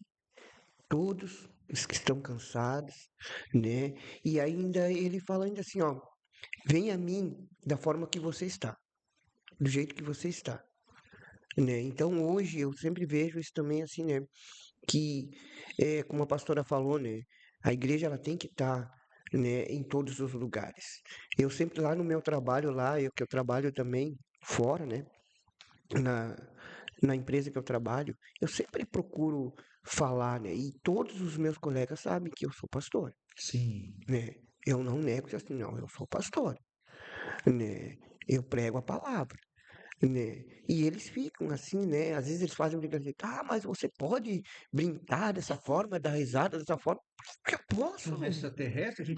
todos os que estão cansados, né? E ainda ele fala ainda assim, ó, vem a mim da forma que você está, do jeito que você está, né? Então hoje eu sempre vejo isso também assim, né? Que como a pastora falou, né? A igreja ela tem que estar né, em todos os lugares. Eu sempre lá no meu trabalho lá, eu que eu trabalho também fora, né? Na, na empresa que eu trabalho, eu sempre procuro falar, né? E todos os meus colegas sabem que eu sou pastor, Sim, né? Eu não nego isso assim, não, eu sou pastor, né? Eu prego a palavra, né? E eles ficam assim, né? Às vezes eles fazem brincadeira, mas você pode brincar dessa forma, dar risada dessa forma? Eu posso, um extraterrestre,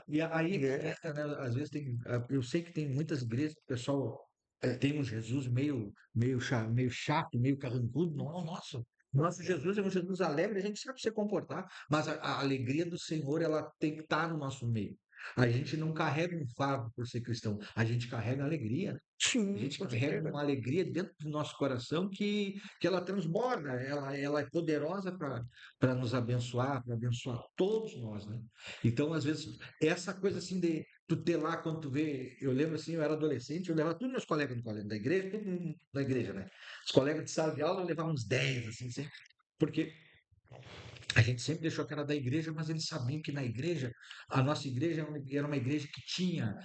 e aí né? né, às vezes eu sei que tem muitas igrejas que o pessoal tem um Jesus meio chato, meio carrancudo. Não, nosso Jesus é um Jesus alegre, a gente sabe se comportar, mas a alegria do Senhor ela tem que estar no nosso meio. A gente não carrega um fardo por ser cristão, a gente carrega alegria. A Sim, gente com carrega certeza. uma alegria dentro do nosso coração que ela transborda, ela é poderosa para nos abençoar, para abençoar todos nós, né? Então, às vezes, essa coisa assim de tu ter lá, quando tu vê, eu lembro assim, eu era adolescente, eu levava todos meus colegas no colégio da igreja, todo mundo da igreja, né? Os colegas de sala de aula eu levava uns 10, assim, sempre, porque a gente sempre deixou que era da igreja, mas eles sabiam que na igreja, a nossa igreja era uma igreja que tinha,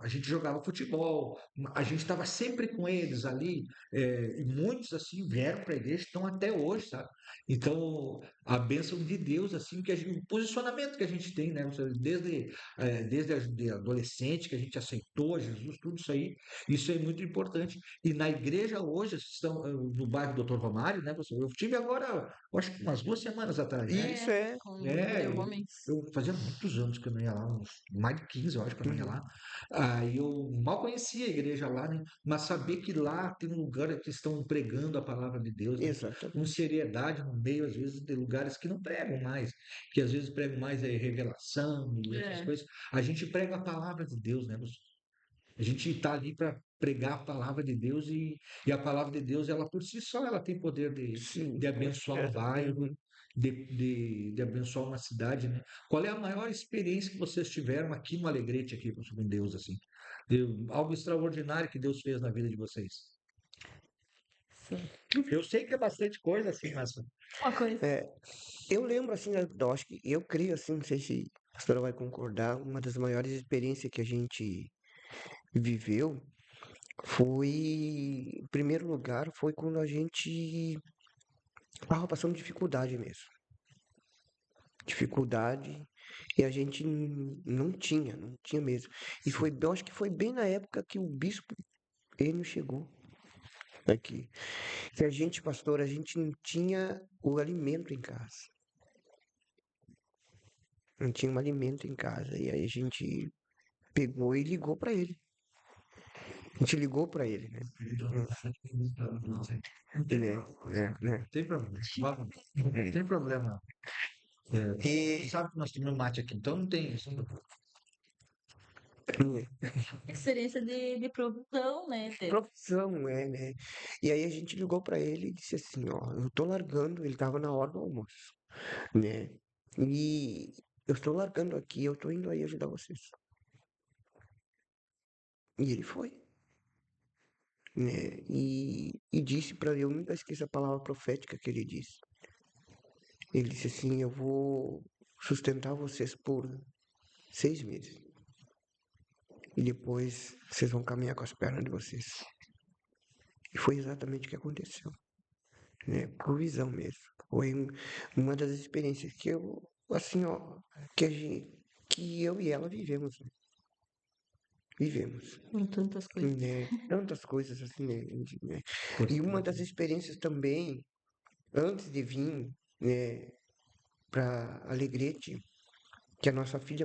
a gente jogava futebol, a gente estava sempre com eles ali, e muitos assim vieram para a igreja, estão até hoje, sabe? Então, a bênção de Deus, assim, o posicionamento que a gente tem, né? Desde adolescente, que a gente aceitou Jesus, tudo isso é muito importante. E na igreja hoje, estão no bairro Doutor Romário, né? Eu tive agora eu acho que umas 2 semanas atrás, né? Isso é. com É, The Homens. eu fazia muitos anos que eu não ia lá, uns mais de 15, eu acho que eu não ia Uhum, lá. Aí eu mal conhecia a igreja lá, né? Mas saber que lá tem um lugar que estão pregando a palavra de Deus, né? Com exatamente. seriedade no meio, às vezes, de lugares que não pregam mais, que às vezes pregam mais revelação e essas É. coisas. A gente prega a palavra de Deus, né? A gente está ali para pregar a palavra de Deus e a palavra de Deus, ela por si só, ela tem poder Sim, de com abençoar um certeza. bairro, Uhum. de abençoar uma cidade, né? Qual é a maior experiência que vocês tiveram aqui no Alegrete, aqui com Deus, assim? Algo extraordinário que Deus fez na vida de vocês? Sim. Eu sei que é bastante coisa, assim, mas Uma coisa. É, eu lembro assim, eu acho que eu creio assim, não sei se a senhora vai concordar, uma das maiores experiências que a gente viveu foi, em primeiro lugar, foi quando a gente estava passando dificuldade mesmo. Dificuldade e a gente não tinha mesmo. E sim, eu acho que foi bem na época que o bispo Enio chegou aqui. Que a gente, pastor, a gente não tinha o alimento em casa. Não tinha um alimento em casa. E aí a gente pegou e ligou para ele. A gente ligou para ele, né? Né? tem problema. Tem problema. Você E sabe que nós tomamos mate aqui, então não tem isso. Experiência de produção, né? profissão, né? E aí a gente ligou para ele e disse assim, ó, eu tô largando, ele tava na hora do almoço, né? E eu estou largando aqui, eu tô indo aí ajudar vocês. E ele foi, né? E disse para eu nunca esqueço a palavra profética que ele disse. Ele disse assim, eu vou sustentar vocês por 6 meses. E depois vocês vão caminhar com as pernas de vocês. E foi exatamente o que aconteceu, né? Por visão mesmo. Foi uma das experiências que eu, assim, ó, que eu e ela vivemos, né? Vivemos, Com tantas coisas. né? Tantas coisas assim, né? E uma das Portanto, experiências também, antes de vir, né, para Alegrete, que a nossa filha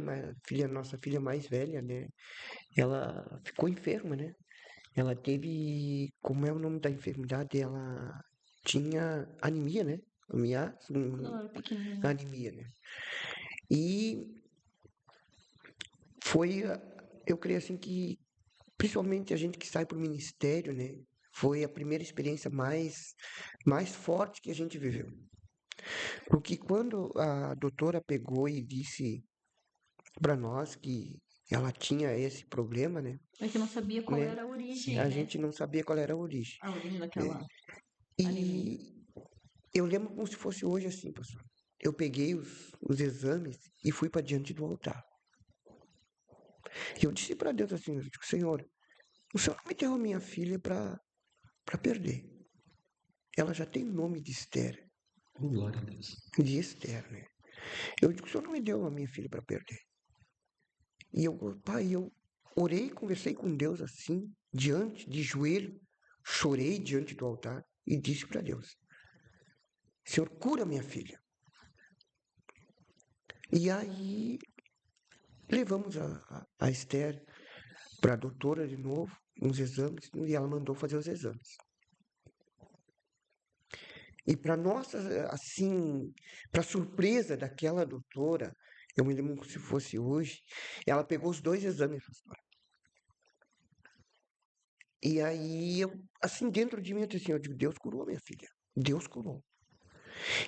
mais velha, né? Ela ficou enferma, né? Ela teve, como é o nome da enfermidade? Ela tinha anemia, né? Ela era pequenininha. Anemia, né? E foi, eu creio assim que, principalmente a gente que sai para o ministério, né? Foi a primeira experiência mais forte que a gente viveu. Porque quando a doutora pegou e disse para nós que ela tinha esse problema, né? É que eu não sabia qual né? era a origem, A né? gente não sabia qual era a origem, A origem né? daquela anemia. E eu lembro como se fosse hoje assim, pastor. Eu peguei os exames e fui para diante do altar. E eu disse para Deus assim, eu digo, Senhor, o Senhor não me deu a minha filha para perder. Ela já tem nome de Esther, glória a Deus. de Esther, né? Eu digo, o Senhor não me deu a minha filha para perder. E eu, pai, eu orei, conversei com Deus assim, diante de joelho, chorei diante do altar e disse para Deus, Senhor, cura minha filha. E aí levamos a Esther para a doutora de novo, uns exames, e ela mandou fazer os exames. E para nossa, assim, para surpresa daquela doutora, eu me lembro como se fosse hoje, ela pegou os dois exames, pastor. E aí, eu, assim, dentro de mim, eu disse assim, eu digo, Deus curou minha filha. Deus curou.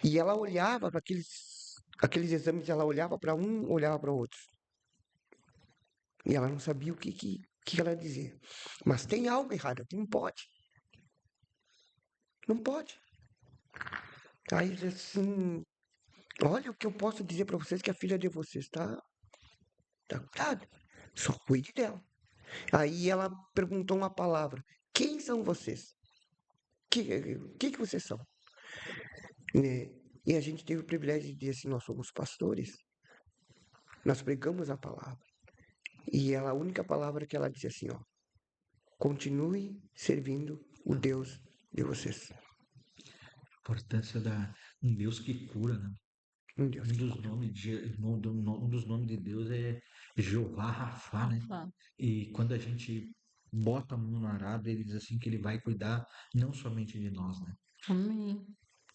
E ela olhava para aqueles exames, ela olhava para um, olhava para o outro. E ela não sabia o que ela dizia. Mas tem algo errado, não pode. Não pode. Aí, assim, olha o que eu posso dizer para vocês que a filha de vocês tá curada. Só cuide dela. Aí ela perguntou uma palavra. Quem são vocês? Que vocês são? Né? E a gente teve o privilégio de dizer assim, nós somos pastores. Nós pregamos a palavra. E ela, a única palavra que ela disse assim, ó. Continue servindo o Deus de vocês. Importância da um Deus que cura, né? Um Deus Um que dos cura. nomes de um dos nomes de Deus é Jeová Rafá, né? Rafa. E quando a gente bota a mão no arado, ele diz assim que ele vai cuidar não somente de nós, né? Amém.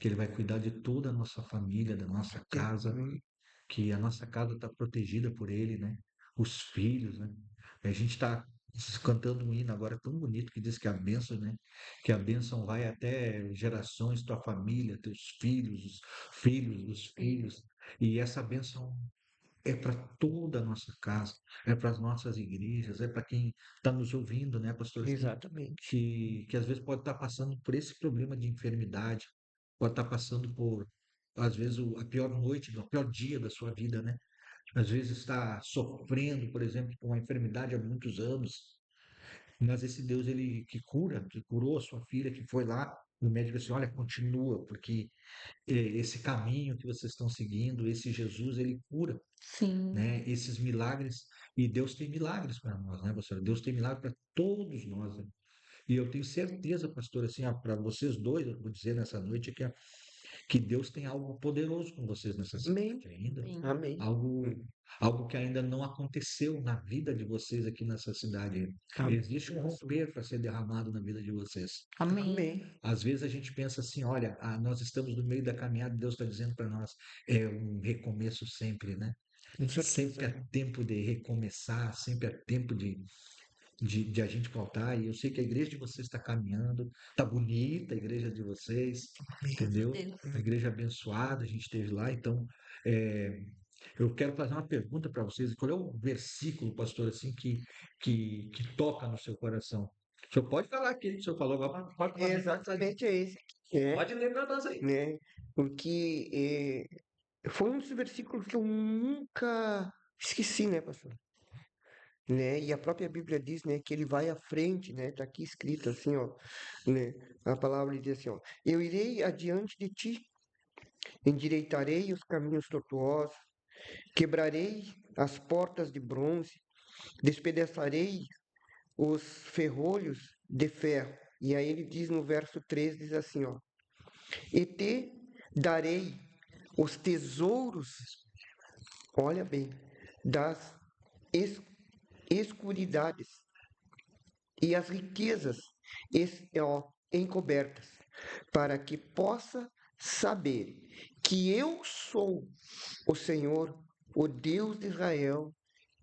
Que ele vai cuidar de toda a nossa família, da nossa casa, Amém. que a nossa casa está protegida por ele, né? Os filhos, né? A gente está cantando um hino agora tão bonito que diz que a bênção, né? Que a bênção vai até gerações, tua família, teus filhos, os filhos dos filhos. E essa bênção é para toda a nossa casa, é para as nossas igrejas, é para quem está nos ouvindo, né, pastor? Assim, Exatamente. que às vezes pode estar passando por esse problema de enfermidade, pode estar passando por, às vezes, a pior noite, o pior dia da sua vida, né? Às vezes está sofrendo, por exemplo, com uma enfermidade há muitos anos, mas esse Deus ele que cura, que curou a sua filha, que foi lá, o médico disse, olha, continua, porque esse caminho que vocês estão seguindo, esse Jesus, ele cura, Sim. né? Esses milagres, e Deus tem milagres para nós, né, pastor? Deus tem milagre para todos nós, né? E eu tenho certeza, pastor, assim, para vocês dois, eu vou dizer nessa noite que Deus tem algo poderoso com vocês nessa Amém. cidade ainda. Sim. Amém. Algo que ainda não aconteceu na vida de vocês aqui nessa cidade. Amém. Existe um romper para ser derramado na vida de vocês. Amém. Amém. Às vezes a gente pensa assim, olha, nós estamos no meio da caminhada, Deus está dizendo para nós, é um recomeço sempre, né? Com Sempre certeza. há tempo de recomeçar, sempre há tempo de a gente voltar. E eu sei que a igreja de vocês está caminhando, está bonita a igreja de vocês, Graças a entendeu? Deus. A igreja abençoada, a gente esteve lá. Então, é, eu quero fazer uma pergunta para vocês. Qual é o versículo, pastor, assim, que toca no seu coração? O senhor pode falar aqui, o senhor falou, agora pode É falar. exatamente esse. É, Pode ler para nós aí. né? Porque foi um dos versículos que eu nunca esqueci, né, pastor? né? E a própria Bíblia diz, né, que ele vai à frente, né? Está aqui escrito assim, ó, né? A palavra diz assim, ó: eu irei adiante de ti, endireitarei os caminhos tortuosos, quebrarei as portas de bronze, despedaçarei os ferrolhos de ferro. E aí ele diz no verso 3, diz assim, ó: e te darei os tesouros, olha bem, das es- escuridades e as riquezas encobertas, para que possa saber que eu sou o Senhor, o Deus de Israel,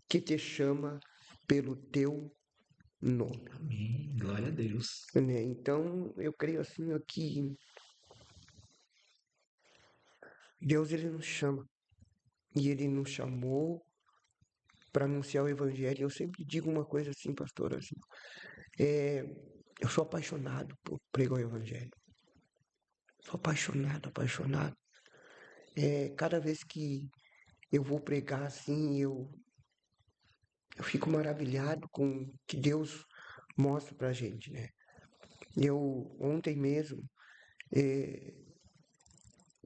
que te chama pelo teu nome. Amém. Glória a Deus. Né? Então, eu creio assim ó, que Deus ele nos chama e ele nos chamou para anunciar o evangelho. Eu sempre digo uma coisa assim, pastor, assim, é, eu sou apaixonado por pregar o evangelho. Sou apaixonado, apaixonado. Cada vez que eu vou pregar assim, eu fico maravilhado com o que Deus mostra pra gente, né? Eu, ontem mesmo, é,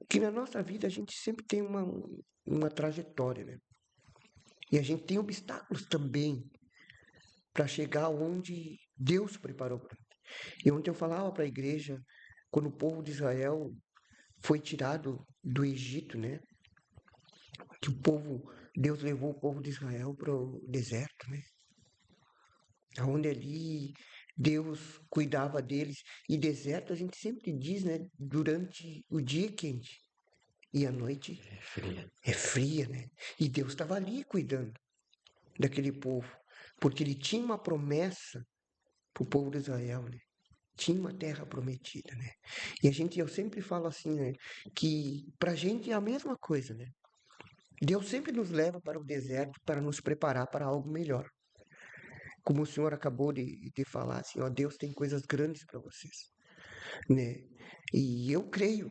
que na nossa vida a gente sempre tem uma trajetória, né? E a gente tem obstáculos também para chegar onde Deus preparou para nós. E ontem eu falava para a igreja, quando o povo de Israel foi tirado do Egito, né? Que Deus levou o povo de Israel para o deserto, né? Onde ali Deus cuidava deles. E deserto a gente sempre diz, né? Durante o dia é quente e a noite É fria. é fria, né? E Deus estava ali cuidando daquele povo, porque ele tinha uma promessa para o povo de Israel, né? Tinha uma terra prometida, né? E eu sempre falo assim, né? Que para a gente é a mesma coisa, né? Deus sempre nos leva para o deserto para nos preparar para algo melhor. Como o senhor acabou de falar, assim, ó, Deus tem coisas grandes para vocês, né? E eu creio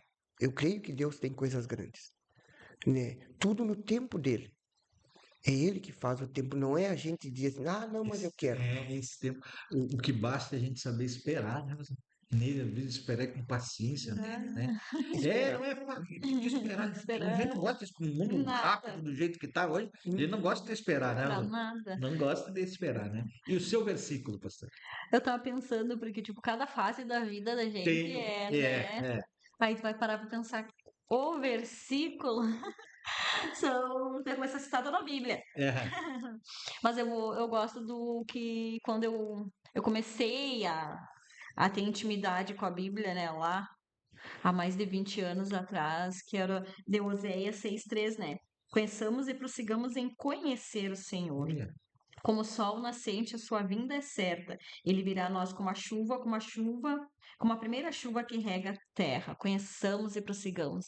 que Deus tem coisas grandes, né? Tudo no tempo dele. É ele que faz o tempo, não é a gente dizer assim, ah, não, mas eu quero. Esse tempo. O que basta é a gente saber esperar, né? Nele, às vezes, esperar com paciência, né? Esperar. Não é fácil esperar. A gente não Esperar gosta desse mundo rápido nada, do jeito que está hoje. A gente não gosta de esperar, né, pra Rosana? nada. Não gosta de esperar, né? E o seu versículo, pastor? Eu tava pensando, porque, tipo, cada fase da vida da gente Tem. é, É, né? é. Aí tu vai parar pra pensar, o versículo tem começa citado na Bíblia. É. Mas eu gosto do que quando eu comecei a ter intimidade com a Bíblia, né, lá, há mais de 20 anos atrás, que era de Oséias 6:3, né? Conheçamos e prossigamos em conhecer o Senhor. Olha. Como o sol nascente, a sua vinda é certa. Ele virá a nós como a chuva, como a primeira chuva que rega a terra. Conheçamos e prossigamos.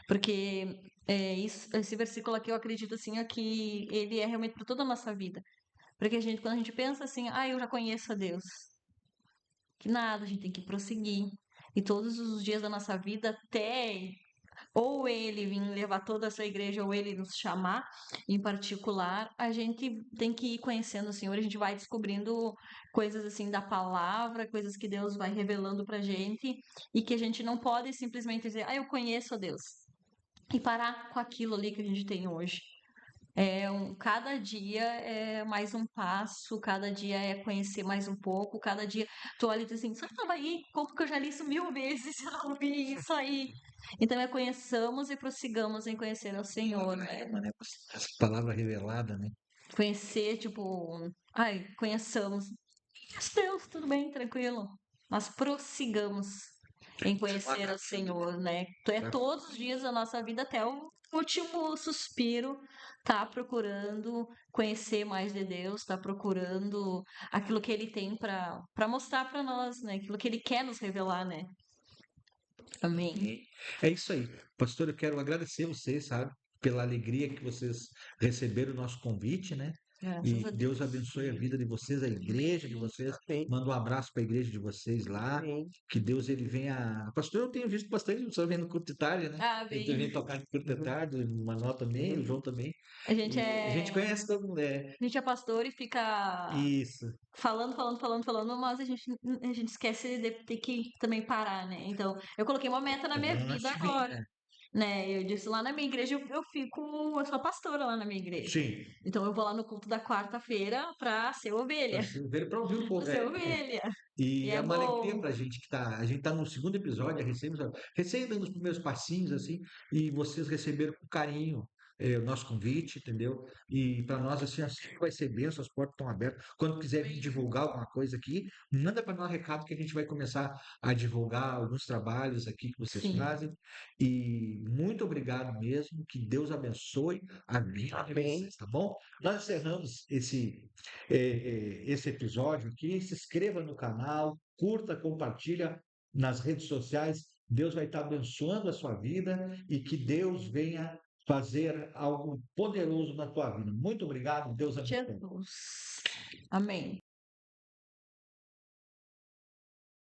Porque esse versículo aqui eu acredito assim, ó, que ele é realmente para toda a nossa vida. Porque quando a gente pensa assim, eu já conheço a Deus, que nada, a gente tem que prosseguir. E todos os dias da nossa vida, até ou ele vir levar toda a sua igreja, ou ele nos chamar em particular, a gente tem que ir conhecendo o Senhor, a gente vai descobrindo coisas assim da palavra, coisas que Deus vai revelando pra gente, e que a gente não pode simplesmente dizer, eu conheço a Deus, e parar com aquilo ali que a gente tem hoje. Cada dia é mais um passo, cada dia é conhecer mais um pouco, cada dia tu olha e diz assim, só estava aí, como que eu já li isso 1000 vezes, eu não vi isso aí. Então conheçamos e prossigamos em conhecer ao Senhor, né? Né? Essa palavra revelada, né? Conhecer, tipo, conheçamos. Mas Deus, tudo bem, tranquilo. Mas prossigamos em conhecer ao Senhor, né? Todos os dias da nossa vida, até o último suspiro, tá procurando conhecer mais de Deus, tá procurando aquilo que Ele tem para mostrar para nós, né? Aquilo que Ele quer nos revelar, né? Amém. É isso aí. Pastor, eu quero agradecer vocês, sabe, pela alegria que vocês receberam o nosso convite, né? Graças E a Deus Deus. abençoe a vida de vocês, a igreja de vocês. Amém. Manda um abraço para a igreja de vocês lá. Amém. Que Deus ele venha. Pastor, eu tenho visto bastante, você vem no culto de tarde, né? Ah, Ele vem bem. tocar no culto de Uhum. tarde, o Manuel também, o Uhum. João também. A gente E a gente é. conhece todo mundo. A gente é pastor e fica Isso. falando, mas a gente esquece de ter que também parar, né? Então, eu coloquei uma meta na minha Ah, vida sim, agora, né? Eu disse lá na minha igreja, eu sou pastora lá na minha igreja. sim. Então, eu vou lá no culto da quarta-feira pra ser ovelha, Para ouvir um pra pouco. ser ovelha. E E é é uma alegria bom. para a gente que tá. A gente está no segundo episódio, recém dando os primeiros passinhos, assim, e vocês receberam com carinho o nosso convite, entendeu? E para nós, assim vai ser bênção, as portas estão abertas. Quando quiser vir divulgar alguma coisa aqui, manda para nós um recado que a gente vai começar a divulgar alguns trabalhos aqui que vocês Sim. fazem. E muito obrigado mesmo, que Deus abençoe a vida de Amém. vocês, tá bom? Nós encerramos esse episódio aqui. Se inscreva no canal, curta, compartilha nas redes sociais. Deus vai estar abençoando a sua vida e que Deus venha fazer algo poderoso na tua vida. Muito obrigado. Deus abençoe. Jesus. Amém.